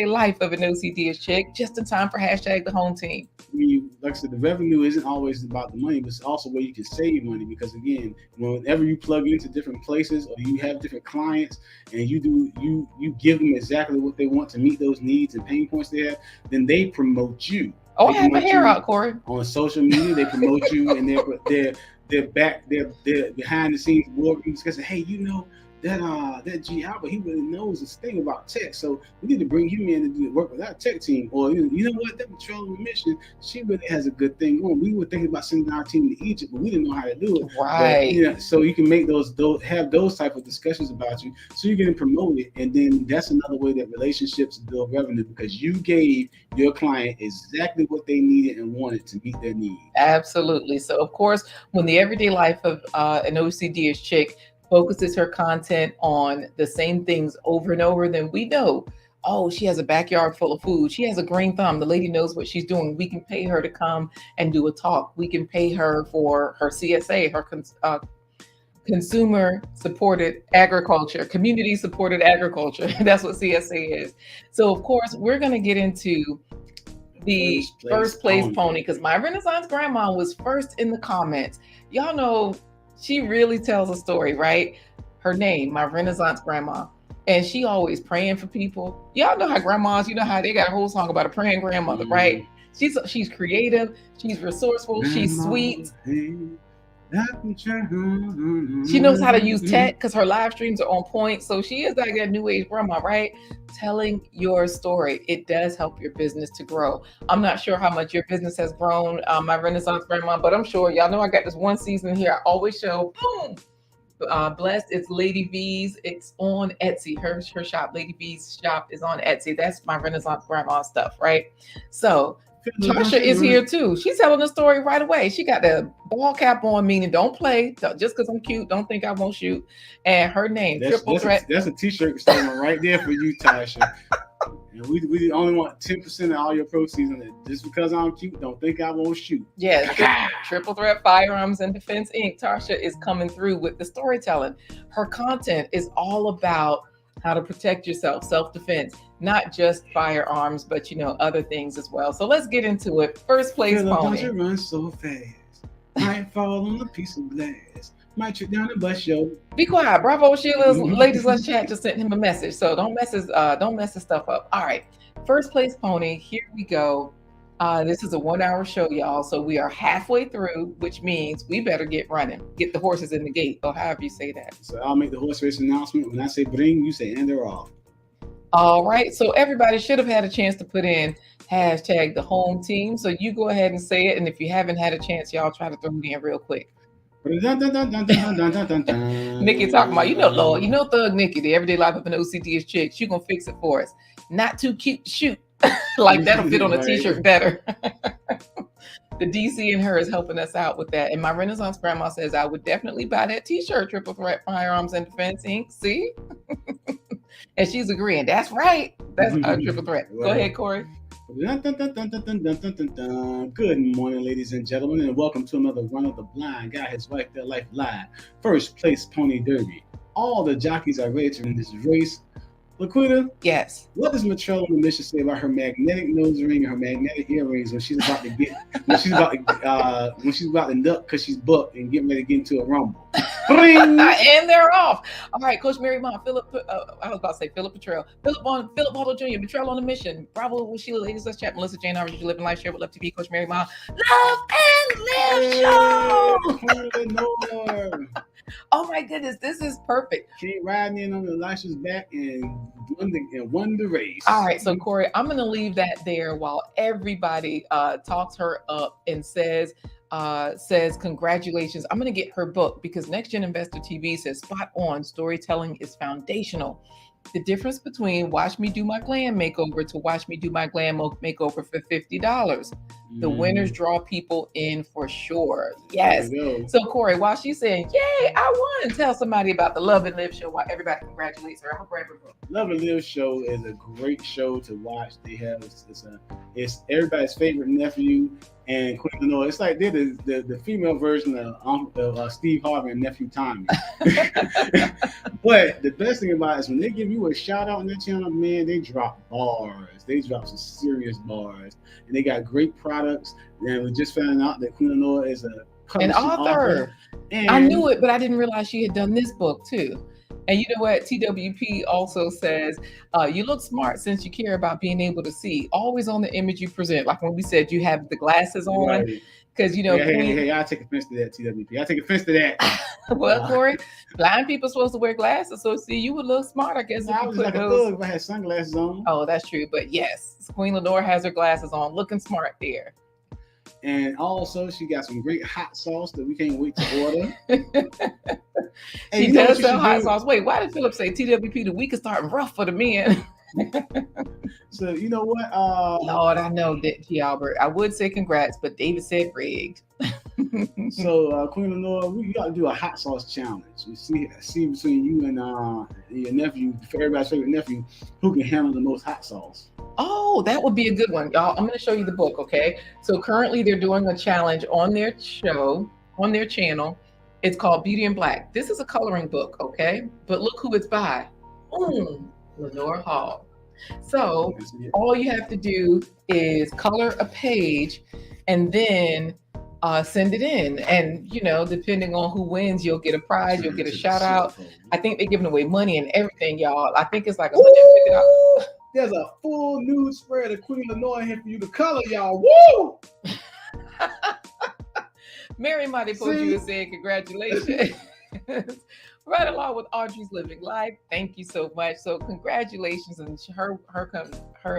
life of an OCD chick, just in time for hashtag the home team. Like I said, the revenue isn't always about the money, but it's also where you can save money. Because again, whenever you plug into different places or you have different clients and you give them exactly what they want to meet those needs and pain points they have, then they promote you. Oh, I have my hair out, Corey. On social media, they promote you, and they're behind the scenes boardroom discussing, hey, that G Albert, he really knows this thing about tech, so we need to bring him in to do work with our tech team. Or you know what, that Patrol on Mission, she really has a good thing going. We were thinking about sending our team to Egypt, but we didn't know how to do it. Right. But, so you can make those have those type of discussions about you, so you're getting promoted, and then that's another way that relationships build revenue, because you gave your client exactly what they needed and wanted to meet their needs. Absolutely. So of course, when the everyday life of an OCD-ish chick focuses her content on the same things over and over, then we know, oh, she has a backyard full of food. She has a green thumb. The lady knows what she's doing. We can pay her to come and do a talk. We can pay her for her CSA, her consumer supported agriculture, community supported agriculture. That's what CSA is. So of course, we're going to get into the first place pony, because my Renaissance grandma was first in the comments. Y'all know she really tells a story, right? Her name, my Renaissance grandma. And she always praying for people. Y'all know how grandmas, you know how they got a whole song about a praying grandmother, right? She's creative, she's resourceful, she's sweet. She knows how to use tech because her live streams are on point. So she is like that new age grandma, right? Telling your story. It does help your business to grow. I'm not sure how much your business has grown, my Renaissance grandma, but I'm sure y'all know I got this one season here. I always show, boom, blessed. It's Lady V's. It's on Etsy. Her shop, Lady V's shop, is on Etsy. That's my Renaissance grandma stuff, right? So Tasha is here too. She's telling the story right away. She got the ball cap on, meaning don't play. Just because I'm cute, don't think I won't shoot. And her name, Triple Threat. That's a t-shirt statement right there for you, Tasha. And we only want 10% of all your proceeds on it. Just because I'm cute, don't think I won't shoot. Yeah, Triple Threat Firearms and Defense Inc. Tasha is coming through with the storytelling. Her content is all about how to protect yourself, self-defense, not just firearms, but other things as well. So let's get into it. First place pony. Run so fast, might fall on a piece of glass, might trip down the bus, yo. Be quiet. Bravo Sheila's Ladies Let's Chat just sent him a message, so don't mess his stuff up. All right, first place pony. Here we go. This is a 1 hour show, y'all. So we are halfway through, which means we better get running. Get the horses in the gate, or however you say that. So I'll make the horse race announcement. When I say bring, you say and they're off. All right. So everybody should have had a chance to put in hashtag the home team. So you go ahead and say it. And if you haven't had a chance, y'all try to throw it in real quick. Nikki talking about, Lord, Thug Nikki, the everyday life of an OCD chick. She gonna fix it for us. Not too cute to shoot. Like that'll fit on a t-shirt better. The DC and her is helping us out with that. And my Renaissance grandma says I would definitely buy that t-shirt, Triple Threat Firearms and Defense Inc. See? And she's agreeing. That's right. That's Triple Threat. Right. Go ahead, Corey. Good morning, ladies and gentlemen, and welcome to another Run of the Blind. Guy has Wife Their Life Live. First place pony derby. All the jockeys are ready to win this race. LaQuita, yes. What does Matrella Militia say about her magnetic nose ring and her magnetic earrings when she's about to nut because she's bucked and getting ready to get into a rumble? And they're off. All right, Coach Mary Mom, I was about to say Philip Petrell. Philip Bottle Jr., Petrell on the mission. Bravo with Sheila, Ladies Let's Chat, Melissa Jane, Orange, you live in life, share with love TV, Coach Mary Mom. Love and Live show. Oh my goodness, this is perfect. Keep riding in on Elisha's back and won the race. All right, so Corey, I'm going to leave that there while everybody talks her up and says says, congratulations. I'm going to get her book because Next Gen Investor TV says spot on. Storytelling is foundational. The difference between watch me do my glam makeover to watch me do my glam makeover for $50. The winners draw people in for sure. Yes. So Corey, while she's saying, yay, I won, tell somebody about the Love and Live show while everybody congratulates her. I'm gonna grab her book. Love and Live show is a great show to watch. They have it's everybody's favorite nephew and Queen Lenore. It's like they're the female version of Steve Harvey and nephew Tommy. But the best thing about it is when they give you a shout out on their channel, man, they drop bars. They drop some serious bars, and they got great products. And we just found out that Queen Lenore is an author. And I knew it, but I didn't realize she had done this book too. And you know what? TWP also says, you look smart since you care about being able to see. Always on the image you present. Like when we said you have the glasses on. Because, you know. Hey, I take offense to that, TWP. I take offense to that. Well, Corey, blind people are supposed to wear glasses. So, see, you would look smart, I guess. I was like a thug if I had sunglasses on. Oh, that's true. But yes, Queen Lenore has her glasses on, looking smart there. And also, she got some great hot sauce that we can't wait to order. She does sell hot sauce. Wait, why did Philip say TWP the week is starting rough for the men? So, you know what? Lord, I know that, G. Albert. I would say congrats, but David said rigged. So, Queen Lenore, we got to do a hot sauce challenge. We see between you and your nephew, everybody's favorite nephew, who can handle the most hot sauce. Oh, that would be a good one, y'all. I'm going to show you the book, okay? So currently they're doing a challenge on their show, on their channel. It's called Beauty in Black. This is a coloring book, okay? But look who it's by. Lenore Hall. So all you have to do is color a page and then send it in. And, you know, depending on who wins, you'll get a prize, you'll get a shout out. I think they're giving away money and everything, y'all. I think it's like $150. There's a full nude spread of Queen Lenore here for you to color, y'all. Woo! Mary Mighty Poju is saying congratulations. Right along with Audrey's Living Life. Thank you so much. So congratulations. And her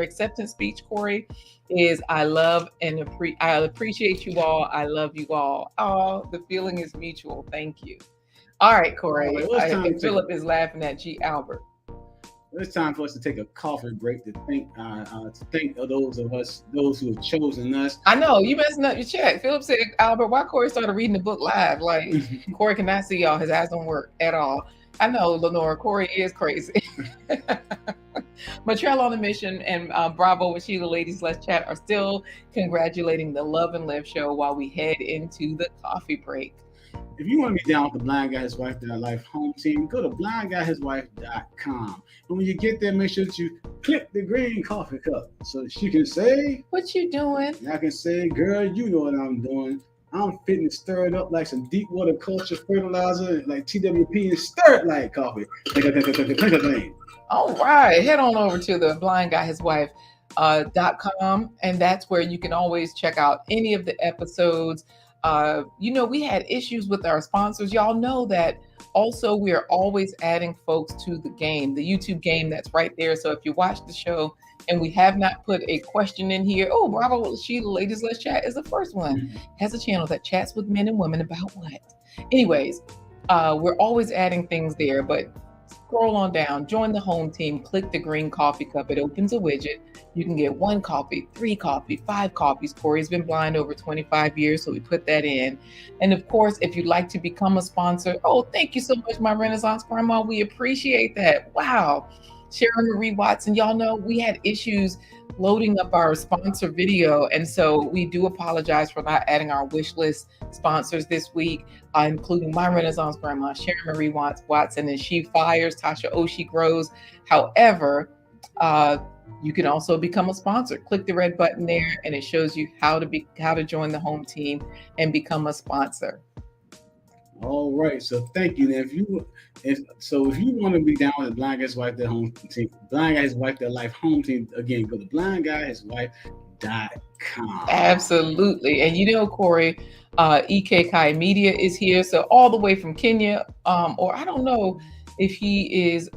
acceptance speech, Corey, is I appreciate you all. I love you all. Oh, the feeling is mutual. Thank you. All right, Corey. Philip is laughing at G. Albert. It's time for us to take a coffee break to thank of those who have chosen us. I know you messing up your check. Philip said, Albert, why Corey started reading the book live? Like Corey cannot see y'all. His eyes don't work at all. I know, Lenore. Corey is crazy. Motrell on a Mission and Bravo with Sheila Ladies Let's Chat are still congratulating the Love and Live show while we head into the coffee break. If you want to be down with the Blind Guy, His Wife, Their Life home team, go to blindguyhiswife.com. And when you get there, make sure that you click the green coffee cup so she can say, what you doing? And I can say, girl, you know what I'm doing. I'm fitting to stir it up like some deep water culture fertilizer, like TWP, and stir it like coffee. All right. Head on over to the blindguyhiswife.com, and that's where you can always check out any of the episodes. You know, we had issues with our sponsors. Y'all know that. Also, we are always adding folks to the game, the YouTube game that's right there. So if you watch the show and we have not put a question in here, oh, Bravo, Sheila Ladies Let's Chat is the first one. Has a channel that chats with men and women about what? Anyways, we're always adding things there, but scroll on down, join the home team, click the green coffee cup. It opens a widget. You can get 1 coffee, 3 coffee, 5 coffees. Corey's been blind over 25 years, so we put that in. And of course, if you'd like to become a sponsor, oh, thank you so much, my Renaissance Grandma. We appreciate that. Wow. Sharon Marie Watson, y'all know we had issues loading up our sponsor video. And so we do apologize for not adding our wish list sponsors this week, including my Renaissance Grandma, Sharon Marie Watson, and She Fires, Tasha Oshie Grows. However, you can also become a sponsor. Click the red button there and it shows you how to join the home team and become a sponsor. All right, so thank you. Now, if you want to be down with the Blind Guy His Wife Their Home Team, Blind Guy His Wife Their Life home team, again, go to blindguyhiswife.com. Absolutely, and you know, Corey, EK Kai Media is here, so all the way from Kenya, or I don't know if he is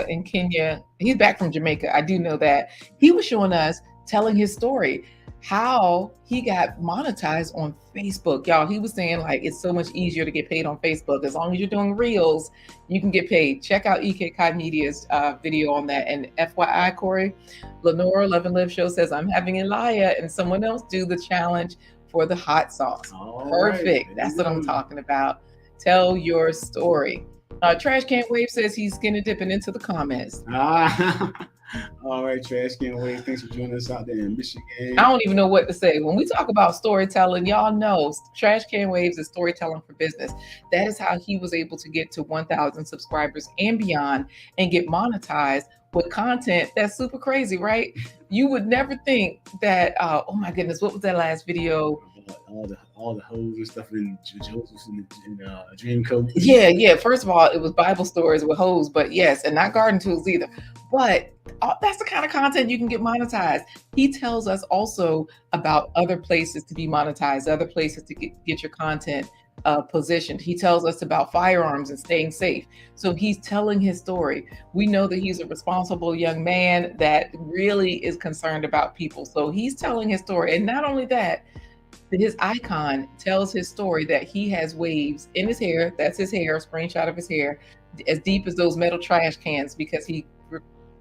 in Kenya. He's back from Jamaica. I do know that. He was showing us, telling his story. how he got monetized on Facebook. Y'all, he was saying like it's so much easier to get paid on Facebook. As long as you're doing reels, you can get paid. Check out EK Kai Media's video on that. And FYI, Corey, Lenora Love and Live Show says, I'm having Elia and someone else do the challenge for the hot sauce. All Perfect. right. That's what I'm talking about. Tell your story. Trash Can Wave says he's skinny dipping into the comments. All right, Trash Can Wave. Thanks for joining us out there in Michigan. I don't even know what to say. When we talk about storytelling, y'all know Trash Can Waves is storytelling for business. That is how he was able to get to 1,000 subscribers and beyond and get monetized with content that's super crazy, right? You would never think that, oh my goodness, what was that last video? All the hoes and stuff in Joseph's in Dream Coat. Yeah. First of all, it was Bible stories with hoes, but yes, and not garden tools either. But that's the kind of content you can get monetized. He tells us also about other places to be monetized, other places to get your content positioned. He tells us about firearms and staying safe. So he's telling his story. We know that he's a responsible young man that really is concerned about people. So he's telling his story. And not only that, his icon tells his story that he has waves in his hair. That's his hair, a screenshot of his hair, as deep as those metal trash cans because he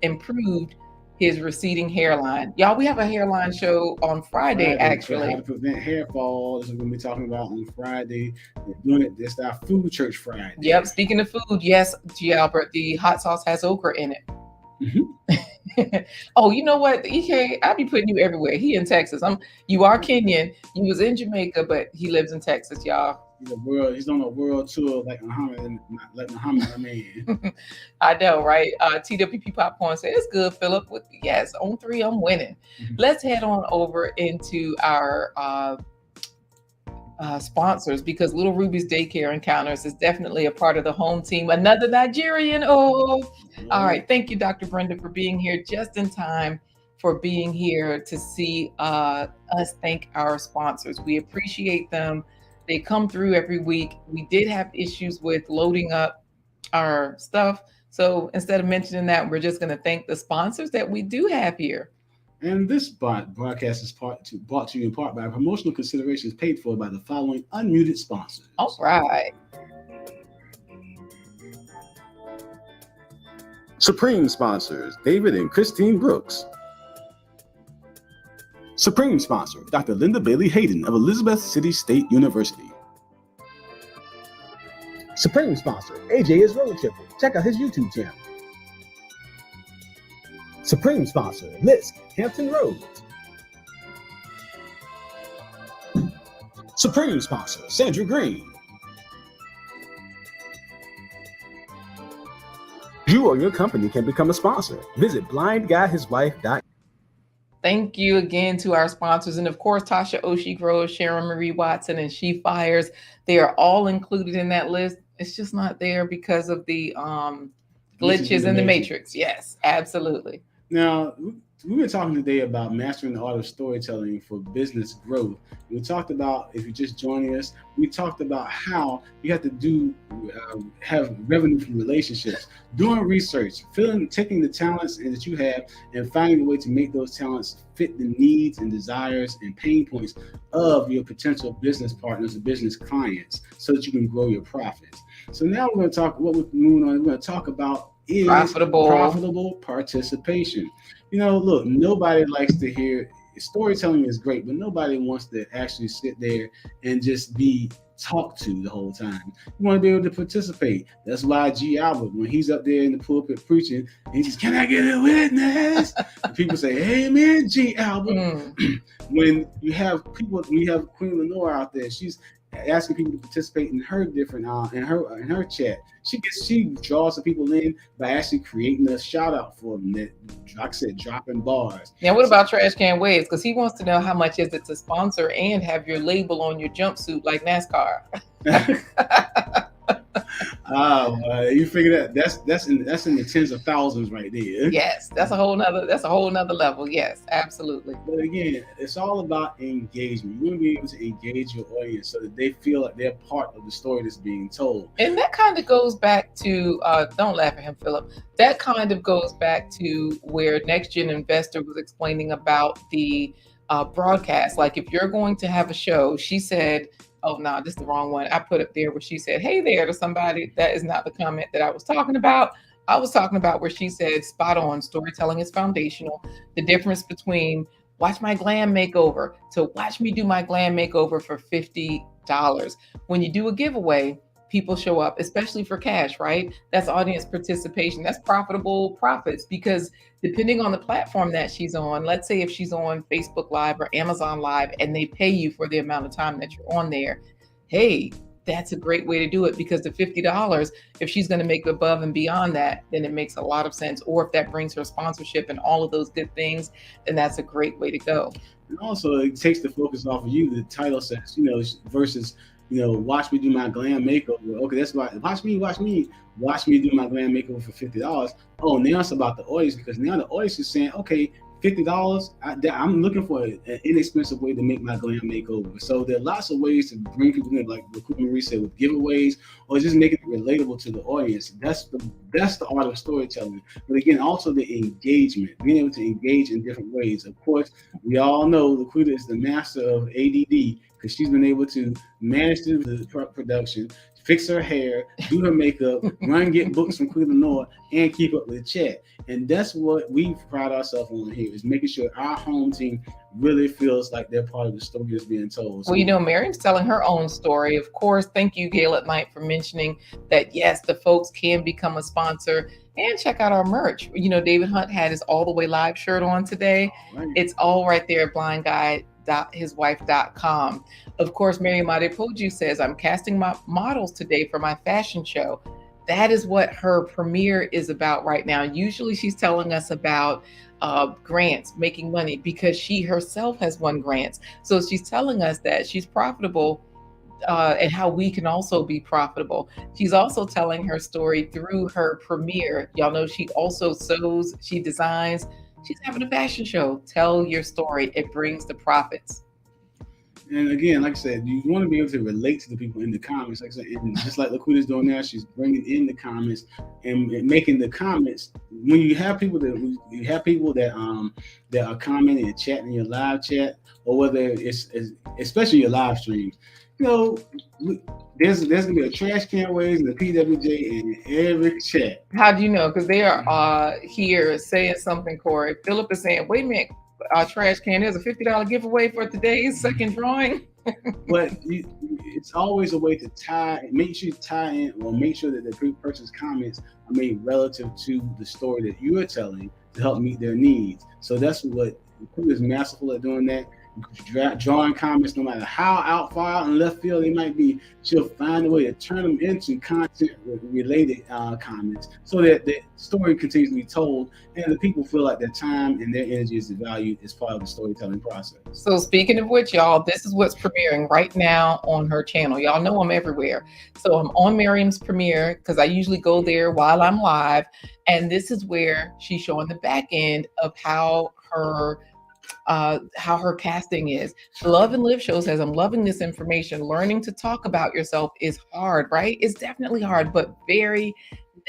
improved his receding hairline. Y'all, we have a hairline show on Friday actually. How to prevent hair fall. This is what we're going to be talking about on Friday. We're doing it. This is our Food Church Friday. Yep. Speaking of food, yes, G. Albert, the hot sauce has okra in it. Mm-hmm. Oh, you know what? EK, I be putting you everywhere. He in Texas. You are Kenyan. You was in Jamaica, but he lives in Texas, y'all. He's on a world tour like Muhammad. I mean, I know, right? TWP Popcorn said it's good, Philip. Yes, on 3, I'm winning. Mm-hmm. Let's head on over into our sponsors because Little Ruby's Daycare Encounters is definitely a part of the home team. Another Nigerian. All right. Thank you, Dr. Brenda, for being here just in time for being here to see us thank our sponsors. We appreciate them. They come through every week. We did have issues with loading up our stuff. So instead of mentioning that, we're just going to thank the sponsors that we do have here. And this broadcast is brought to you in part by promotional considerations paid for by the following unmuted sponsors. All right. Supreme sponsors, David and Christine Brooks. Supreme sponsor, Dr. Linda Bailey Hayden of Elizabeth City State University. Supreme sponsor, AJ is Road Tripper. Check out his YouTube channel. Supreme sponsor, Lisk, Hampton Roads. Supreme sponsor, Sandra Green. You or your company can become a sponsor. Visit blindguyhiswife.com. Thank you again to our sponsors. And of course, Tasha Oshie Groves, Sharon Marie Watson, and She Fires. They are all included in that list. It's just not there because of the glitches in the matrix. Yes, absolutely. Now, we've been talking today about mastering the art of storytelling for business growth. We talked about, if you're just joining us, we talked about how you have to have revenue from relationships, doing research, taking the talents that you have and finding a way to make those talents fit the needs and desires and pain points of your potential business partners and business clients so that you can grow your profits. So now we're going to talk, what we're moving on, we're going to talk about is profitable participation. You know, look, nobody likes to hear storytelling is great, but nobody wants to actually sit there and just be talked to the whole time. You want to be able to participate. That's why G. Albert, when he's up there in the pulpit preaching, he says, "Can I get a witness?" And people say, "Amen, G. Albert." When you have Queen Lenore out there, she's asking people to participate in her different in her chat. She draws the people in by actually creating a shout out for them that, like I said, dropping bars. Now, what about Trash Can Waves? Because he wants to know how much is it to sponsor and have your label on your jumpsuit like NASCAR. You figure that's in the tens of thousands right there. Yes, that's a whole nother level. Yes, absolutely. But again, it's all about engagement. You want to be able to engage your audience so that they feel like they're part of the story that's being told. And that kind of goes back to don't laugh at him, Philip. That kind of goes back to where Next Gen Investor was explaining about the broadcast. Like if you're going to have a show, she said, oh no, this is the wrong one. I put up there where she said, hey there to somebody. That is not the comment that I was talking about. I was talking about where she said, spot on, storytelling is foundational. The difference between watch my glam makeover to watch me do my glam makeover for $50. When you do a giveaway, people show up, especially for cash, right? That's audience participation. That's profitable profits, because depending on the platform that she's on, let's say if she's on Facebook Live or Amazon Live and they pay you for the amount of time that you're on there, hey, that's a great way to do it, because the $50, if she's going to make above and beyond that, then it makes a lot of sense. Or if that brings her sponsorship and all of those good things, then that's a great way to go. And also, it takes the focus off of you. The title says, versus, watch me do my glam makeover. Okay, that's why. Watch me do my glam makeover for $50. Oh, now it's about the audience, because now the audience is saying, okay, $50. I'm looking for an inexpensive way to make my glam makeover. So there are lots of ways to bring people in, like LaQuita Marie said, with giveaways or just making it relatable to the audience. That's the art of storytelling. But again, also the engagement, being able to engage in different ways. Of course, we all know LaQuita is the master of ADD, because she's been able to manage the production, fix her hair, do her makeup, get books from Queen Lenore, and keep up with the chat. And that's what we pride ourselves on here, is making sure our home team really feels like they're part of the story that's being told. So, well, Miriam's telling her own story. Of course, thank you, Gail at Night, for mentioning that, yes, the folks can become a sponsor and check out our merch. David Hunt had his All the Way Live shirt on today. Right. It's all right there at blindguide.hiswife.com. Of course, Miriam Adepoju says, I'm casting my models today for my fashion show. That is what her premiere is about right now. Usually she's telling us about grants, making money, because she herself has won grants. So she's telling us that she's profitable and how we can also be profitable. She's also telling her story through her premiere. Y'all know she also sews, she designs. She's having a fashion show. Tell your story. It brings the profits. And again, like I said, you want to be able to relate to the people in the comments. Like I said, and just like LaQuita's doing now, she's bringing in the comments and making the comments. When you have people that are commenting and chatting in your live chat, or whether it's especially your live streams, there's gonna be a trash can waves and a PWJ in every chat. How do you know? Because they are here saying something, Corey. Philip is saying, wait a minute, trash can, there's a $50 giveaway for today's second drawing. But it's always a way to make sure you tie in, or make sure that the person's comments are made relative to the story that you are telling to help meet their needs. So that's what is masterful at doing that. Drawing comments, no matter how far out and left field they might be, she'll find a way to turn them into content related comments, so that the story continues to be told and the people feel like their time and their energy is valued as part of the storytelling process. So speaking of which, y'all, this is what's premiering right now on her channel. Y'all know I'm everywhere. So I'm on Miriam's premiere, because I usually go there while I'm live. And this is where she's showing the back end of how her casting is. Love and Live Show says, I'm loving this information. Learning to talk about yourself is hard, right? It's definitely hard, but very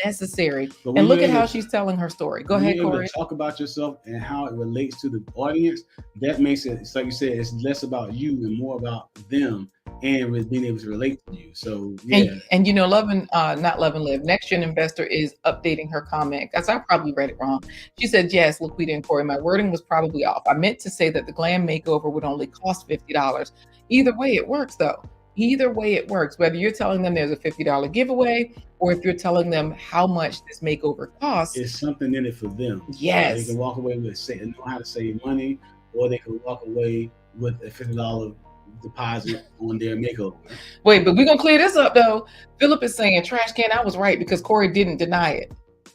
necessary. And look at how she's telling her story. Go ahead, Corey. Talk about yourself and how it relates to the audience. That makes it, it's like you said, it's less about you and more about them, and with being able to relate to you. So yeah. And Love and Live, Next Gen Investor is updating her comment, because I probably read it wrong. She said, yes, LaQuita and Corey, my wording was probably off. I meant to say that the glam makeover would only cost $50. Either way it works, though. Either way it works, whether you're telling them there's a $50 giveaway, or if you're telling them how much this makeover costs. It's something in it for them. Yes. They can walk away with know how to save money, or they can walk away with a $50 deposit on their makeover. Wait, but we're going to clear this up, though. Philip is saying, trash can, I was right, because Corey didn't deny it.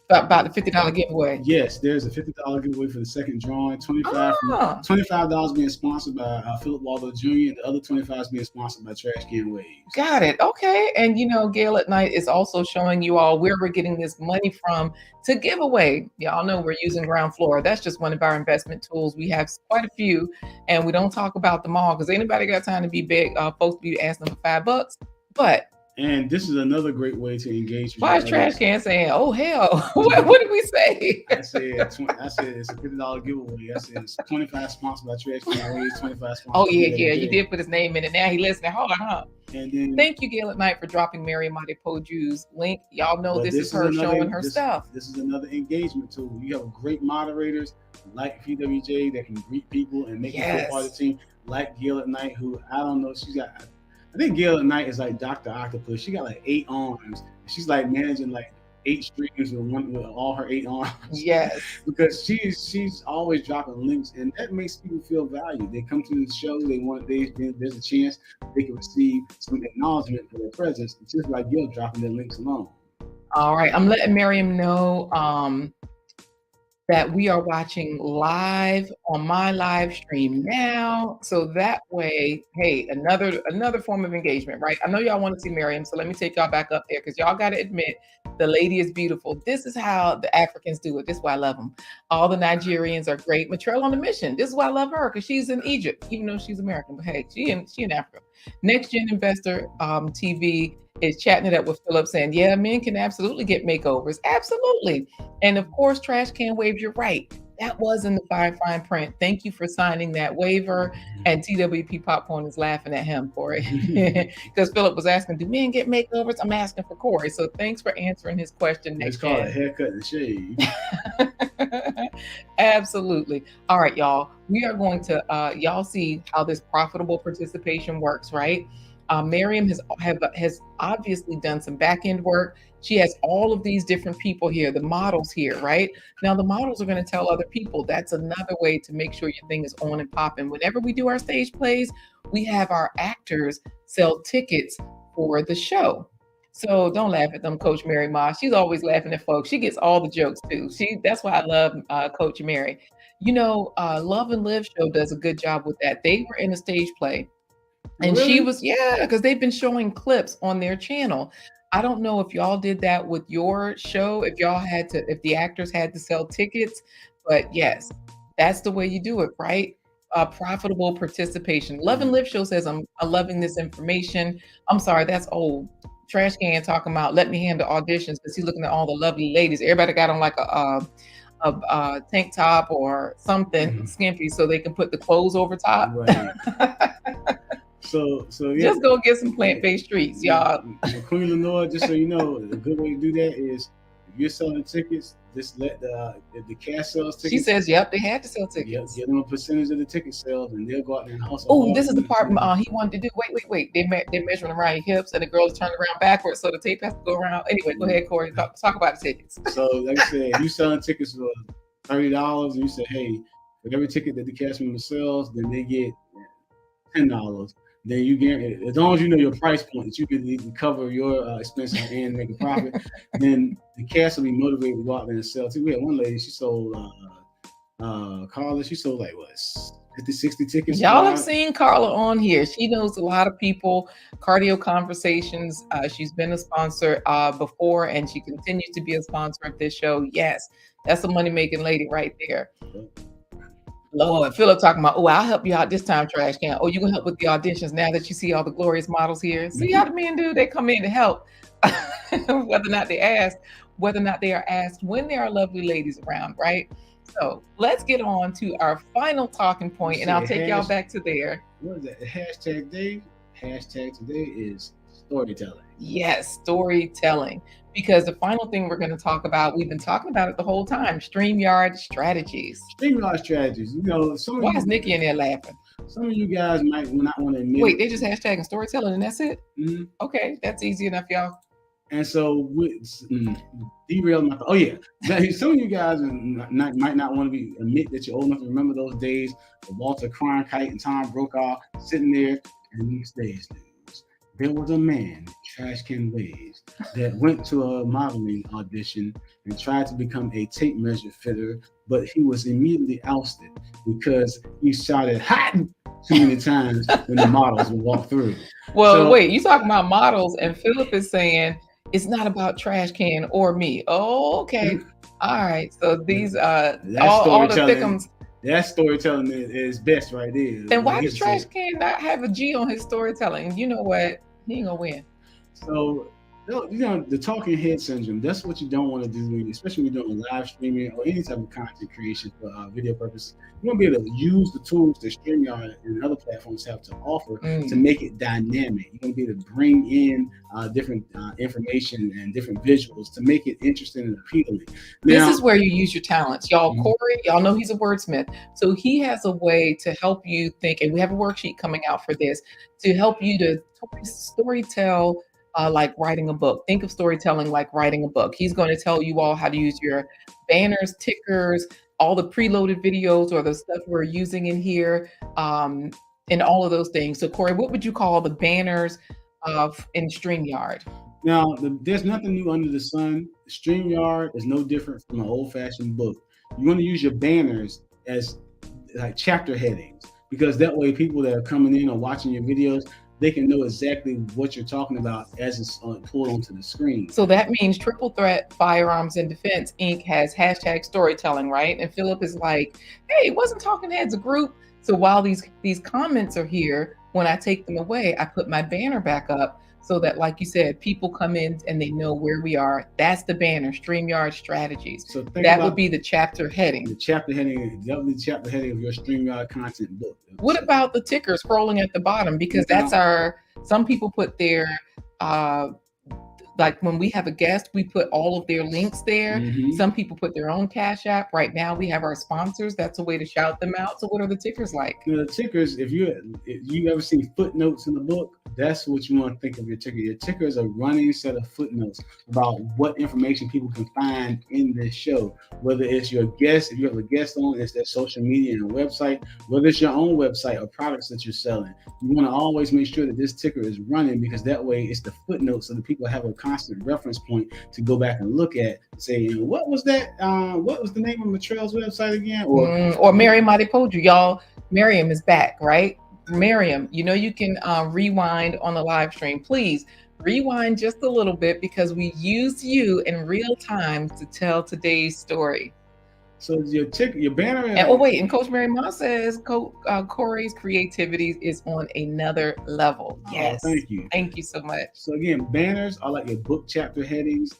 About the $50 giveaway. Yes, there's a $50 giveaway for the second drawing. $25 being sponsored by Philip Waldo Jr. and the other $25 is being sponsored by Trash Can Waves. Got it. Okay. And Gail at Night is also showing you all where we're getting this money from to give away. Y'all know we're using Ground Floor. That's just one of our investment tools. We have quite a few, and we don't talk about them all, because anybody got time to be big. Folks be asking them for $5, but And this is another great way to engage with Why is your Trash audience. Can saying, "Oh hell"? What did we say? I said it's a $50 giveaway. I said it's 25 sponsored by Trash Can Waves, 25 sponsored Oh by yeah, DWJ. you did put his name in it. Now he listening hard, huh? And then, Thank you, Gail at Night, for dropping Mary Poju's link. Y'all know but this is her showing her stuff. This is another engagement tool. You have great moderators like PWJ that can greet people and make them feel part of the team. Like Gail at Night, who I don't know, I think Gail at Night is like Dr. Octopus. She got like 8 arms. She's like managing like 8 streams with all her 8 arms. Yes. Because she's always dropping links, and that makes people feel valued. They come to the show, there's a chance they can receive some acknowledgement for their presence. It's just like Gail dropping their links alone. All right. I'm letting Miriam know that we are watching live on my live stream now. So that way, hey, another form of engagement, right? I know y'all want to see Miriam, so let me take y'all back up there because y'all got to admit the lady is beautiful. This is how the Africans do it. This is why I love them. All the Nigerians are great. Matrell on a mission. This is why I love her because she's in Egypt, even though she's American. But hey, she in Africa. Next Gen Investor TV is chatting it up with Philip saying, yeah, men can absolutely get makeovers. Absolutely. And of course, Trash Can Waves, you're right. That was in the fine print. Thank you for signing that waiver. And TWP Popcorn is laughing at him for it. Because Philip was asking, do men get makeovers? I'm asking for Corey. So thanks for answering his question. It's called a haircut and shave. Absolutely. All right, y'all. We are going to, y'all see how this profitable participation works, right? Miriam has obviously done some back end work. She has all of these different people here, the models here, right? Now the models are going to tell other people. That's another way to make sure your thing is on and popping. Whenever we do our stage plays, we have our actors sell tickets for the show. So don't laugh at them, Coach Mary Ma. She's always laughing at folks. She gets all the jokes too. That's why I love Coach Mary. You know, Love and Live show does a good job with that. They were in a stage play. And really? She was, because they've been showing clips on their channel. I don't know if y'all did that with your show, if the actors had to sell tickets, but yes, that's the way you do it, right? Profitable participation. Love and Live show says, I'm loving this information. I'm sorry, that's old. Trash Can talking about, let me handle auditions because he's looking at all the lovely ladies. Everybody got on like a tank top or something skimpy so they can put the clothes over top. Right. So yeah. Just go get some plant-based treats, y'all. Queen Lenore, just so you know, a good way to do that is if you're selling tickets, just let the cast sells tickets. She says, yep, they had to sell tickets. Yep, give them a percentage of the ticket sales, and they'll go out there and hustle. Oh, this is the part he wanted to do. Wait. They're measuring around your hips, and the girl's turning around backwards, so the tape has to go around. Anyway, go ahead, Corey. Talk about the tickets. So, like I said, if you're selling tickets for $30, and you say, hey, for every ticket that the cast member sells, then they get $10. Then you get, as long as you know your price point, that you can cover your expenses and make a profit, then the cast will be motivated to go out there and sell too. We had one lady, she sold, Carla, she sold like what, 50, 60 tickets. Y'all have seen Carla on here. She knows a lot of people, Cardio Conversations. She's been a sponsor before, and she continues to be a sponsor of this show. Yes, that's a money-making lady right there. Lord, Philip talking about, oh, I'll help you out this time, Trash Can. Oh, you can help with the auditions now that you see all the glorious models here. See how the men do? They come in to help, whether or not they are asked when there are lovely ladies around, right? So let's get on to our final talking point, and I'll take y'all back to there. What is that? Hashtag day? Hashtag today is storytelling. Yes, storytelling. Because the final thing we're going to talk about, we've been talking about it the whole time, StreamYard strategies. StreamYard strategies. You know, why is Nikki in there laughing? Some of you guys might not want to admit. Wait, they just hashtagging storytelling and that's it? Mm-hmm. Okay, that's easy enough, y'all. And so, derail my thought. Oh yeah, some of you guys might not want to admit that you're old enough to remember those days of Walter Cronkite and Tom Brokaw sitting there in these days. There was a man, Trash Can Waves, that went to a modeling audition and tried to become a tape measure fitter, but he was immediately ousted because he shouted hot too many times when the models would walk through. Well, wait, you talking about models, and Philip is saying it's not about Trash Can or me. Oh, okay. All right. So these all the thickums. That storytelling is best right there. And why does Trash Can not have a G on his storytelling? You know what? He ain't gonna win. So, the talking head syndrome, that's what you don't want to do, especially when you're doing live streaming or any type of content creation for video purposes. You want to be able to use the tools that StreamYard and other platforms have to offer to make it dynamic. You want to be able to bring in different information and different visuals to make it interesting and appealing. Now, this is where you use your talents. Y'all, Corey, y'all know he's a wordsmith. So he has a way to help you think, and we have a worksheet coming out for this, to help you to storytell like writing a book. Think of storytelling like writing a book. He's going to tell you all how to use your banners, tickers, all the preloaded videos or the stuff we're using in here, and all of those things. So Corey, what would you call the banners in StreamYard? Now, there's nothing new under the sun. StreamYard is no different from an old-fashioned book. You want to use your banners as like chapter headings, because that way people that are coming in or watching your videos, they can know exactly what you're talking about as it's pulled onto the screen. So that means Triple Threat Firearms and Defense Inc. has hashtag storytelling, right? And Philip is like, hey, wasn't Talking Heads a group? So while these comments are here, when I take them away, I put my banner back up so that, like you said, people come in and they know where we are. That's the banner, StreamYard strategies. So that would be the chapter heading. The chapter heading, definitely the chapter heading of your StreamYard content book. What about the ticker scrolling at the bottom? Because that's some people put their, like when we have a guest, we put all of their links there. Some people put their own Cash App. Right now we have our sponsors. That's a way to shout them out. So what are the tickers like? The tickers, if you ever see footnotes in the book, that's what you want to think of your ticker. Your ticker is a running set of footnotes about what information people can find in this show. Whether it's your guest, if you have a guest on, it's their social media and a website. Whether it's your own website or products that you're selling, you want to always make sure that this ticker is running, because that way it's the footnotes so that people have a constant reference point to go back and look at and say, what was that? What was the name of Matrell's website again? Or Miriam Adepoju, y'all. Miriam is back, right? Miriam, you can rewind on the live stream. Please rewind just a little bit, because we used you in real time to tell today's story. So your banner. And Coach Mary Ma says Corey's creativity is on another level. Yes. Thank you. Thank you so much. So again, banners are like your book chapter headings.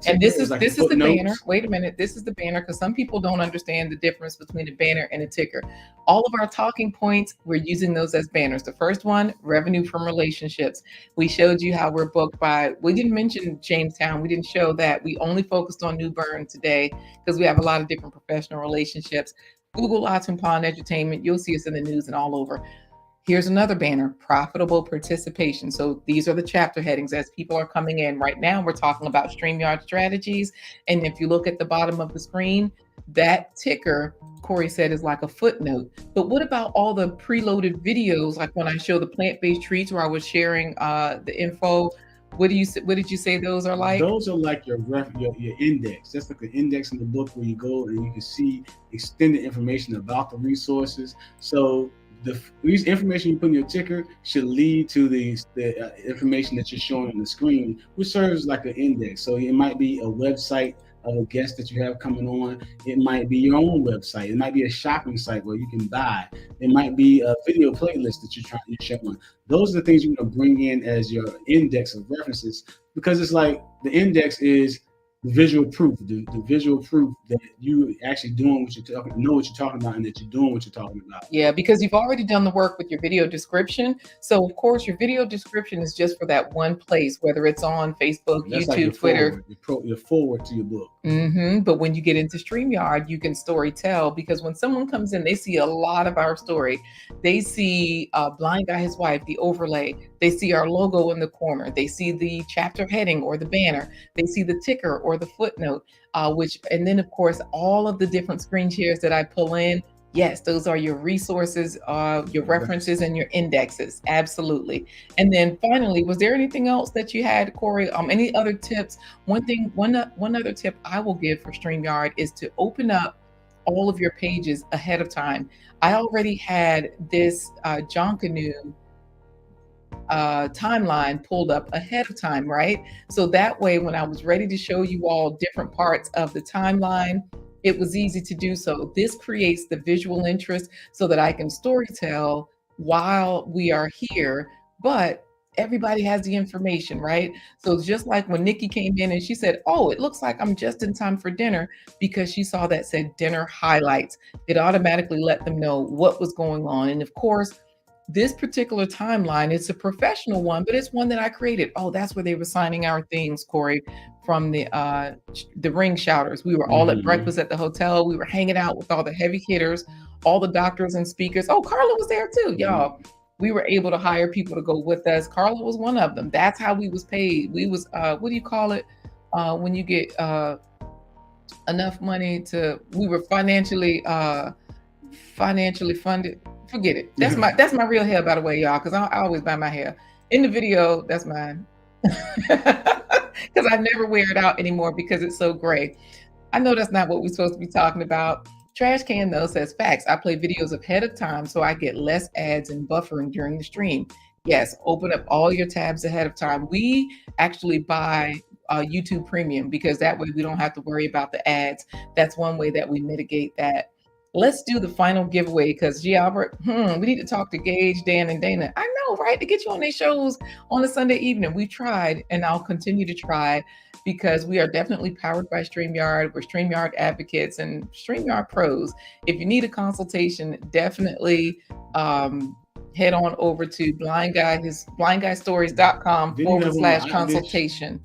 And this is the banner. Wait a minute. This is the banner, because some people don't understand the difference between a banner and a ticker. All of our talking points, we're using those as banners. The first one, revenue from relationships. We showed you how we're booked we didn't mention Jamestown. We didn't show that. We only focused on New Bern today because we have a lot of different professional relationships. Google Lots and Pond Entertainment. You'll see us in the news and all over. Here's another banner, profitable participation. So these are the chapter headings as people are coming in. Right now, we're talking about StreamYard strategies. And if you look at the bottom of the screen, that ticker, Corey said, is like a footnote. But what about all the preloaded videos? Like when I show the plant-based treats, where I was sharing the info, what did you say those are like? Those are like your index. That's like the index in the book where you go and you can see extended information about the resources. So the information you put in your ticker should lead to the information that you're showing on the screen, which serves like an index. So it might be a website of a guest that you have coming on. It might be your own website. It might be a shopping site where you can buy. It might be a video playlist that you're showing. Those are the things you want to bring in as your index of references, because it's like the index is the visual proof, the visual proof that you actually doing what you're talking, know what you're talking about, and that you're doing what you're talking about. Yeah, because you've already done the work with your video description. So of course your video description is just for that one place, whether it's on Facebook, That's YouTube, like Twitter. Your forward to your book. But when you get into StreamYard, you can story tell, because when someone comes in, they see a lot of our story. They see Blind Guy, his wife, the overlay. They see our logo in the corner. They see the chapter heading or the banner. They see the ticker or the footnote, and then of course, all of the different screen shares that I pull in. Yes, those are your resources, your references, and your indexes. Absolutely. And then finally, was there anything else that you had, Corey? Any other tips? One other tip I will give for StreamYard is to open up all of your pages ahead of time. I already had this John Canoe timeline pulled up ahead of time, right? So that way, when I was ready to show you all different parts of the timeline, it was easy to do so. This creates the visual interest so that I can storytell while we are here, but everybody has the information, right? So it's just like when Nikki came in and she said, "Oh, it looks like I'm just in time for dinner," because she saw that said dinner highlights. It automatically let them know what was going on. And of course, this particular timeline, it's a professional one, but it's one that I created. Oh, that's where they were signing our things, Corey, from the ring shouters. We were all at breakfast at the hotel. We were hanging out with all the heavy hitters, all the doctors and speakers. Oh, Carla was there too, y'all. We were able to hire people to go with us. Carla was one of them. That's how we was paid. We was what do you call it when you get enough money to? We were financially funded. Forget it. That's my real hair, by the way, y'all, because I always buy my hair. In the video, that's mine. Because I never wear it out anymore because it's so gray. I know that's not what we're supposed to be talking about. Trash Can, though, says facts. I play videos ahead of time so I get less ads and buffering during the stream. Yes, open up all your tabs ahead of time. We actually buy YouTube Premium because that way we don't have to worry about the ads. That's one way that we mitigate that. Let's do the final giveaway because Albert, we need to talk to Gage, Dan, and Dana. I know, right? To get you on their shows on a Sunday evening. We tried, and I'll continue to try because we are definitely powered by StreamYard. We're StreamYard advocates and StreamYard pros. If you need a consultation, definitely head on over to blindguystories.com/consultation.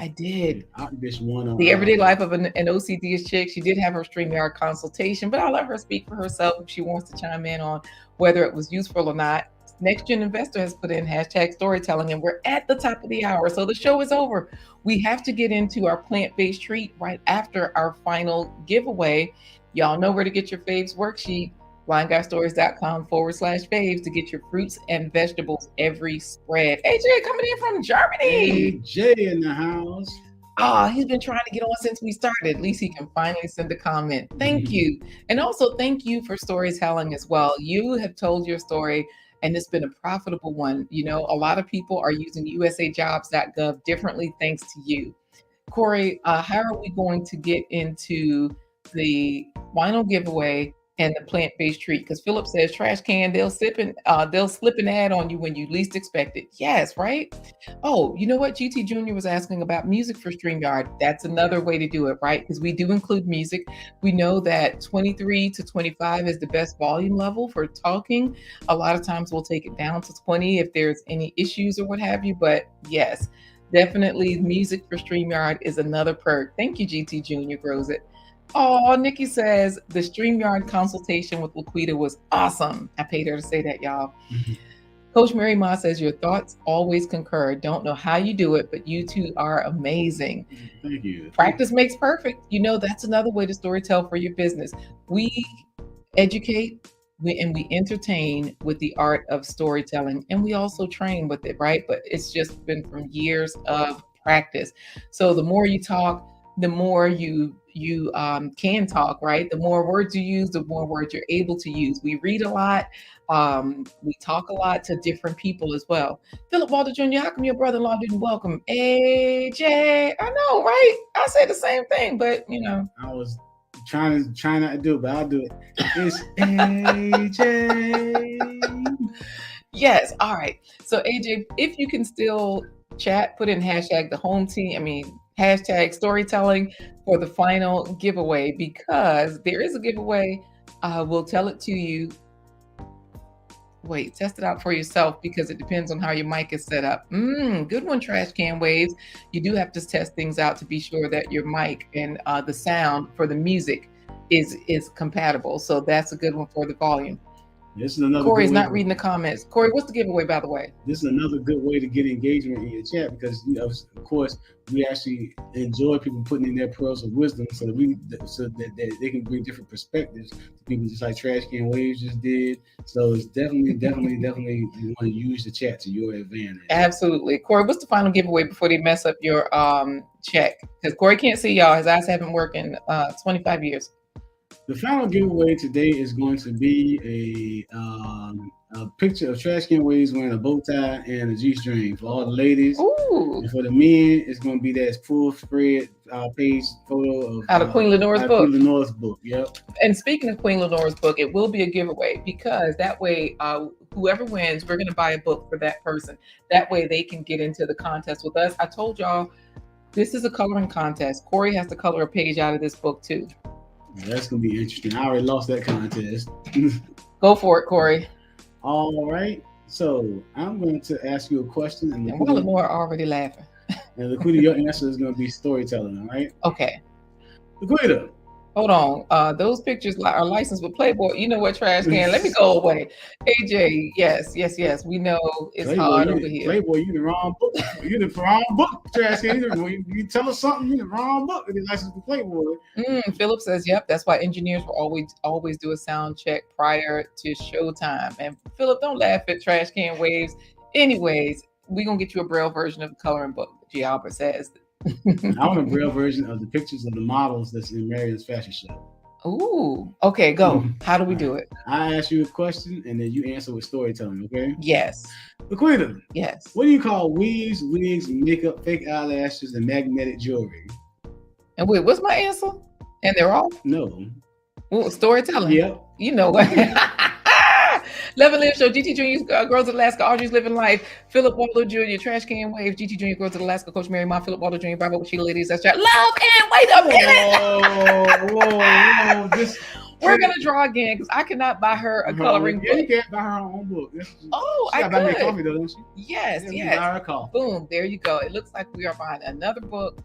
I did. The everyday life of an OCD chick. She did have her StreamYard consultation, but I'll let her speak for herself if she wants to chime in on whether it was useful or not. Next Gen Investor has put in #storytelling, and we're at the top of the hour. So the show is over. We have to get into our plant-based treat right after our final giveaway. Y'all know where to get your faves worksheet. blindguystories.com/faves to get your fruits and vegetables every spread. AJ coming in from Germany. AJ in the house. He's been trying to get on since we started. At least he can finally send a comment. Thank you. And also thank you for storytelling as well. You have told your story and it's been a profitable one. You know, a lot of people are using usajobs.gov differently thanks to you. Corey, how are we going to get into the final giveaway and the plant-based treat? Because Philip says, Trash Can, they'll slip an ad on you when you least expect it. Yes, right? Oh, you know what? GT Jr. was asking about music for StreamYard. That's another way to do it, right? Because we do include music. We know that 23 to 25 is the best volume level for talking. A lot of times we'll take it down to 20 if there's any issues or what have you. But yes, definitely music for StreamYard is another perk. Thank you, GT Jr. grows it. Oh, Nikki says the StreamYard consultation with LaQuita was awesome. I paid her to say that, y'all. Coach Mary Ma says your thoughts always concur. Don't know how you do it, but you two are amazing. Thank you. Practice makes perfect. You know, that's another way to storytell for your business. We educate and we entertain with the art of storytelling, and we also train with it, right? But it's just been from years of practice. So the more you talk, the more you can talk, right? The more words you use, the more words you're able to use. We read a lot. We talk a lot to different people as well. Philip Walter Jr., how come your brother-in-law didn't welcome AJ? I know, right? I said the same thing, but you know. I was trying not to do it, but I'll do it. It's AJ. Yes, all right. So AJ, if you can still chat, put in hashtag the home team. Hashtag storytelling for the final giveaway, because there is a giveaway. We'll tell it to you. Wait, test it out for yourself because it depends on how your mic is set up. Good one, Trash Can Waves. You do have to test things out to be sure that your mic and the sound for the music is compatible. So that's a good one for the volume. This is another. Corey's not reading the comments. Corey, what's the giveaway, by the way? This is another good way to get engagement in your chat because, you know, of course, we actually enjoy people putting in their pearls of wisdom so that they can bring different perspectives to people, just like Trash Can Waves just did. So it's definitely you want to use the chat to your advantage. Absolutely. Corey, what's the final giveaway before they mess up your check? Because Corey can't see y'all. His eyes haven't worked in 25 years. The final giveaway today is going to be a picture of Trash Can Waves wearing a bow tie and a G-string for all the ladies. Ooh, And for the men, it's going to be that full spread page photo of out of Queen Lenore's book. Queen Lenore's book. Yep. And speaking of Queen Lenore's book, it will be a giveaway because that way, whoever wins, we're going to buy a book for that person. That way they can get into the contest with us. I told y'all, this is a coloring contest. Corey has to color a page out of this book too. That's going to be interesting. I already lost that contest. Go for it, Corey. All right. So I'm going to ask you a question. And Lenore already laughing. And LaQuita, your answer is going to be storytelling, all right? Okay. LaQuita. Hold on. Those pictures are licensed with Playboy. You know what, Trash Can? Let me go away. AJ, yes. We know it's Playboy, hard over here. Playboy, you the wrong book. You the wrong book, Trash Can. You tell us something, you the wrong book. It's licensed with Playboy. Philip says, yep, that's why engineers will always do a sound check prior to showtime. And Philip, don't laugh at Trash Can Waves. Anyways, we're going to get you a Braille version of the coloring book, G. Albert says. I want a Braille version of the pictures of the models that's in Marion's fashion show. Ooh, okay, go. How do we do it? I ask you a question and then you answer with storytelling, okay? Yes. LaQuita. Yes. What do you call weaves, wigs, makeup, fake eyelashes, and magnetic jewelry? And wait, what's my answer? And they're all? No. Ooh, storytelling. Yep. You know what? Love and Live Show, GT Jr. Girls of Alaska, Audrey's Living Life, Philip Waldo Jr., Trash Can Wave, GT Jr. Girls of Alaska, Coach Mary Ma, Philip Waldo Jr., Bravo, Sheila Ladies, that's right. Love and wait a minute. Whoa. We're going to draw again because I cannot buy her a coloring book. You can't buy her own book. I could. Buy me coffee though, don't she? Yes. Buy her coffee. Boom, there you go. It looks like we are buying another book.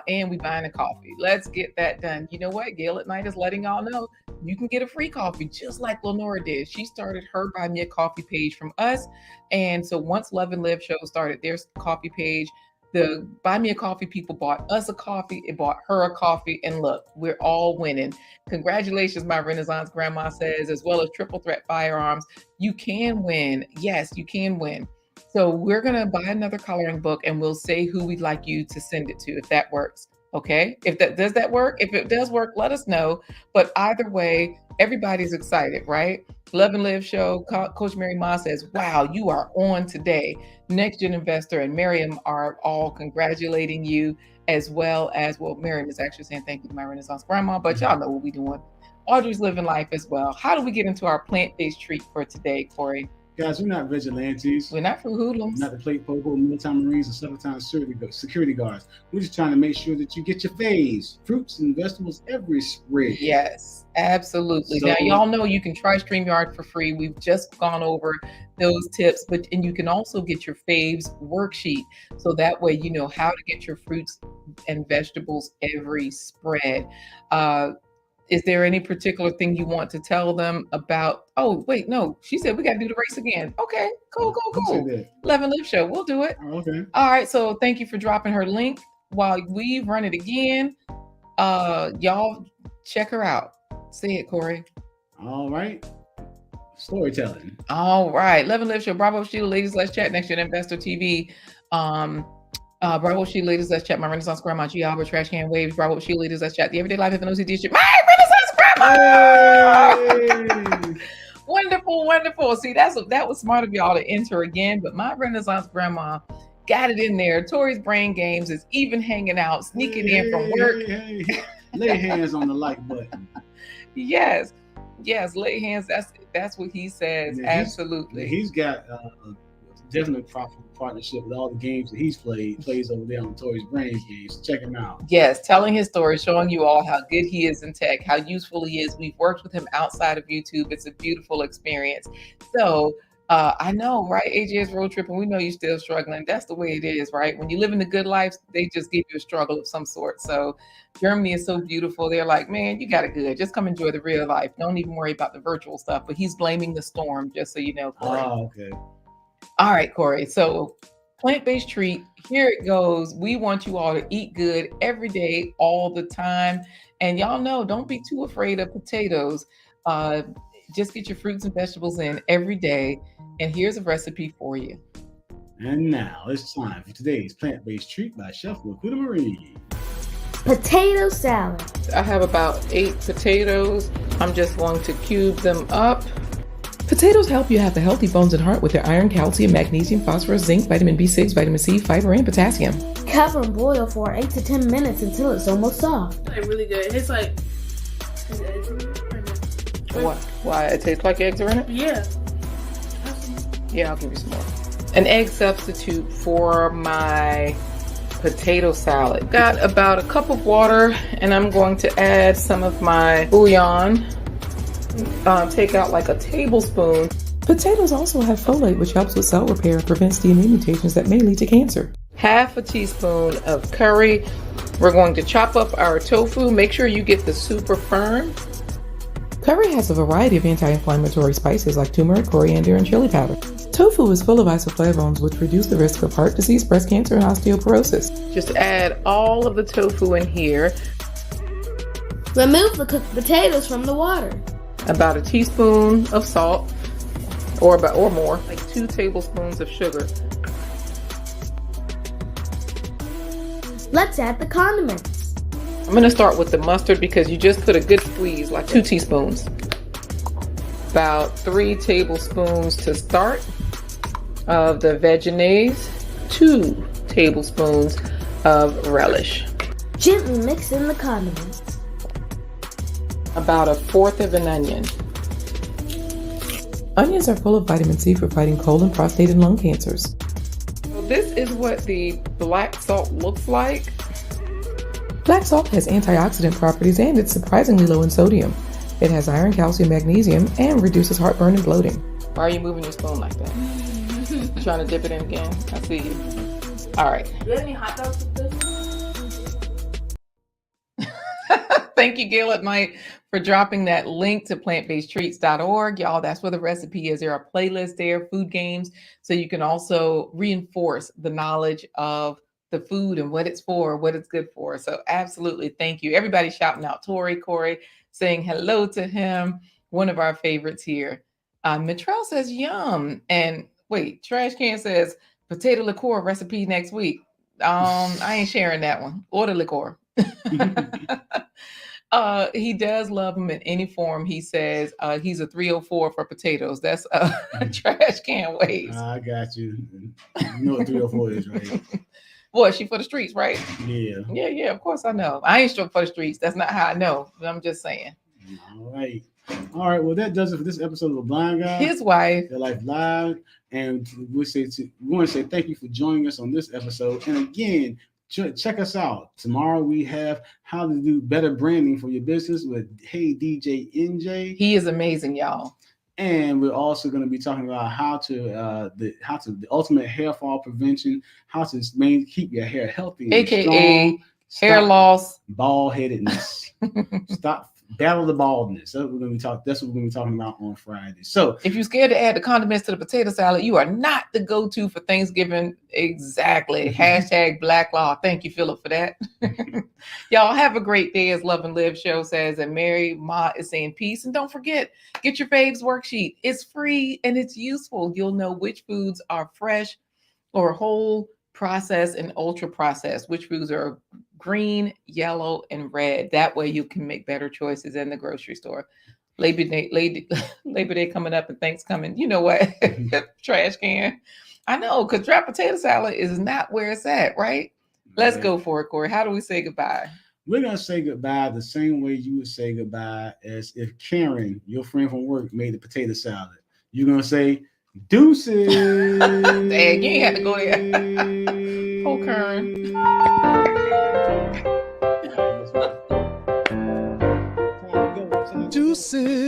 And we buying a coffee. Let's get that done. You know what? Gail at Night is letting y'all know you can get a free coffee just like Lenora did. She started her Buy Me a Coffee page from us. And so once Love and Live Show started their coffee page, the Buy Me a Coffee people bought us a coffee. It bought her a coffee. And look, we're all winning. Congratulations, my Renaissance grandma says, as well as Triple Threat Firearms. You can win. Yes, you can win. So we're going to buy another coloring book and we'll say who we'd like you to send it to if that works. Okay. Does that work? If it does work, let us know. But either way, everybody's excited, right? Love and Live Show. Coach Mary Ma says, wow, you are on today. Next Gen Investor and Miriam are all congratulating you as well as, well, Miriam is actually saying thank you to my Renaissance grandma, but y'all know what we're doing. Audrey's living life as well. How do we get into our plant-based treat for today, Corey? Guys, we're not vigilantes. We're not fruit hoodlums. Not the plate popo, military Marines, or several-time security guards. We're just trying to make sure that you get your faves, fruits and vegetables every spring. Yes, absolutely. So, now, y'all know you can try StreamYard for free. We've just gone over those tips, and you can also get your faves worksheet. So that way you know how to get your fruits and vegetables every spread. Is there any particular thing you want to tell them about? Oh, wait, no. She said we got to do the race again. Okay, cool. Love and Live Show. We'll do it. Okay. All right. So thank you for dropping her link. While we run it again, y'all check her out. Say it, Corey. All right. Storytelling. All right. Love and Live Show. Bravo, Sheila. Ladies, let's chat. Next Gen Investor TV. Bravo, Sheila. Ladies, let's chat. My Renaissance grandma, G. Albert, Trash Can Waves. Bravo, Sheila. Ladies, let's chat. The Everyday Life of an OCD shit. My Renaissance grandma. Hey! Wonderful. See, that was smart of y'all to enter again, but my Renaissance grandma got it in there. Tori's Brain Games is even hanging out, sneaking in from work. Lay hands on the like button. Yes, lay hands. That's what he says. Yeah, absolutely. He's got definitely profitable partnership with all the games that he's plays over there on Tori's Brain Games. Check him out. Yes, telling his story, showing you all how good he is in tech, how useful he is. We've worked with him outside of YouTube. It's a beautiful experience. So I know, right? AJ's road trip, and we know you're still struggling. That's the way it is, right? When you live in the good life, they just give you a struggle of some sort. So Germany is so beautiful. They're like, man, you got it good. Just come enjoy the real life. Don't even worry about the virtual stuff. But he's blaming the storm, just so you know, Corey. Oh, okay. All right, Corey. So plant-based treat, here it goes. We want you all to eat good every day, all the time. And y'all know, don't be too afraid of potatoes. Just get your fruits and vegetables in every day. And here's a recipe for you. And now it's time for today's plant-based treat by Chef LaQuita Marie. Potato salad. I have about 8 potatoes. I'm just going to cube them up. Potatoes help you have the healthy bones and heart with their iron, calcium, magnesium, phosphorus, zinc, vitamin B6, vitamin C, fiber, and potassium. Cover and boil for 8 to 10 minutes until it's almost soft. Like really good. It's like What? Why? It tastes like eggs are in it? yeah. Yeah, I'll give you some more. An egg substitute for my potato salad. Got about a cup of water, and I'm going to add some of my bouillon. Take out like a tablespoon. Potatoes also have folate, which helps with cell repair and prevents DNA mutations that may lead to cancer. Half a teaspoon of curry. We're going to chop up our tofu. Make sure you get the super firm. Curry has a variety of anti-inflammatory spices like turmeric, coriander, and chili powder. Tofu is full of isoflavones, which reduce the risk of heart disease, breast cancer, and osteoporosis. Just add all of the tofu in here. Remove the cooked potatoes from the water. About a teaspoon of salt, or more, like 2 tablespoons of sugar. Let's add the condiments. I'm going to start with the mustard because you just put a good squeeze, like 2 teaspoons. About 3 tablespoons to start of the veggies, 2 tablespoons of relish. Gently mix in the condiments. About 1/4 of an onion. Onions are full of vitamin C for fighting colon, prostate, and lung cancers. So this is what the black salt looks like. Black salt has antioxidant properties and it's surprisingly low in sodium. It has iron, calcium, magnesium, and reduces heartburn and bloating. Why are you moving your spoon like that? You trying to dip it in again? I see you. All right. Do you have any hot dogs with this? Thank you, Gail at Mike, for dropping that link to plantbasedtreats.org. Y'all, that's where the recipe is. There are playlists there, food games, so you can also reinforce the knowledge of the food and what it's for, what it's good for. So absolutely, thank you. Everybody shouting out Corey, saying hello to him, one of our favorites here. Mitrell says yum. And wait, Trash Can says potato liqueur recipe next week. I ain't sharing that one. Order liqueur. He does love them in any form. He says he's a 304 for potatoes. That's Trash Can ways. I got you. You know what 304 is, right? What, she for the streets, right? Yeah. Yeah, of course I know. I ain't struck for the streets. That's not how I know. I'm just saying. All right. Well, that does it for this episode of The Blind Guy. His wife. Their Life Live. And we want to say thank you for joining us on this episode. And again, check us out. Tomorrow we have how to do better branding for your business with Hey DJ NJ. He is amazing, y'all. And we're also going to be talking about the ultimate hair fall prevention, how to keep your hair healthy, AKA hair loss, bald headedness. Stop. Battle the baldness. That's what we're going to be talking about on Friday. So, if you're scared to add the condiments to the potato salad, you are not the go-to for Thanksgiving. Exactly. Hashtag Black Law. Thank you, Philip, for that. Y'all have a great day, as Love and Live show says. And Mary Ma is saying peace. And don't forget, get your faves worksheet. It's free and it's useful. You'll know which foods are fresh or whole, processed, and ultra processed. Which foods are green, yellow, and red. That way you can make better choices in the grocery store. Labor Day coming up and Thanksgiving coming. You know what? Trash Can. I know, because dry potato salad is not where it's at, right? Let's go for it, Corey. How do we say goodbye? We're going to say goodbye the same way you would say goodbye as if Karen, your friend from work, made the potato salad. You're going to say, deuces. Dang, you ain't had to go there. Oh, Karen. Deuces.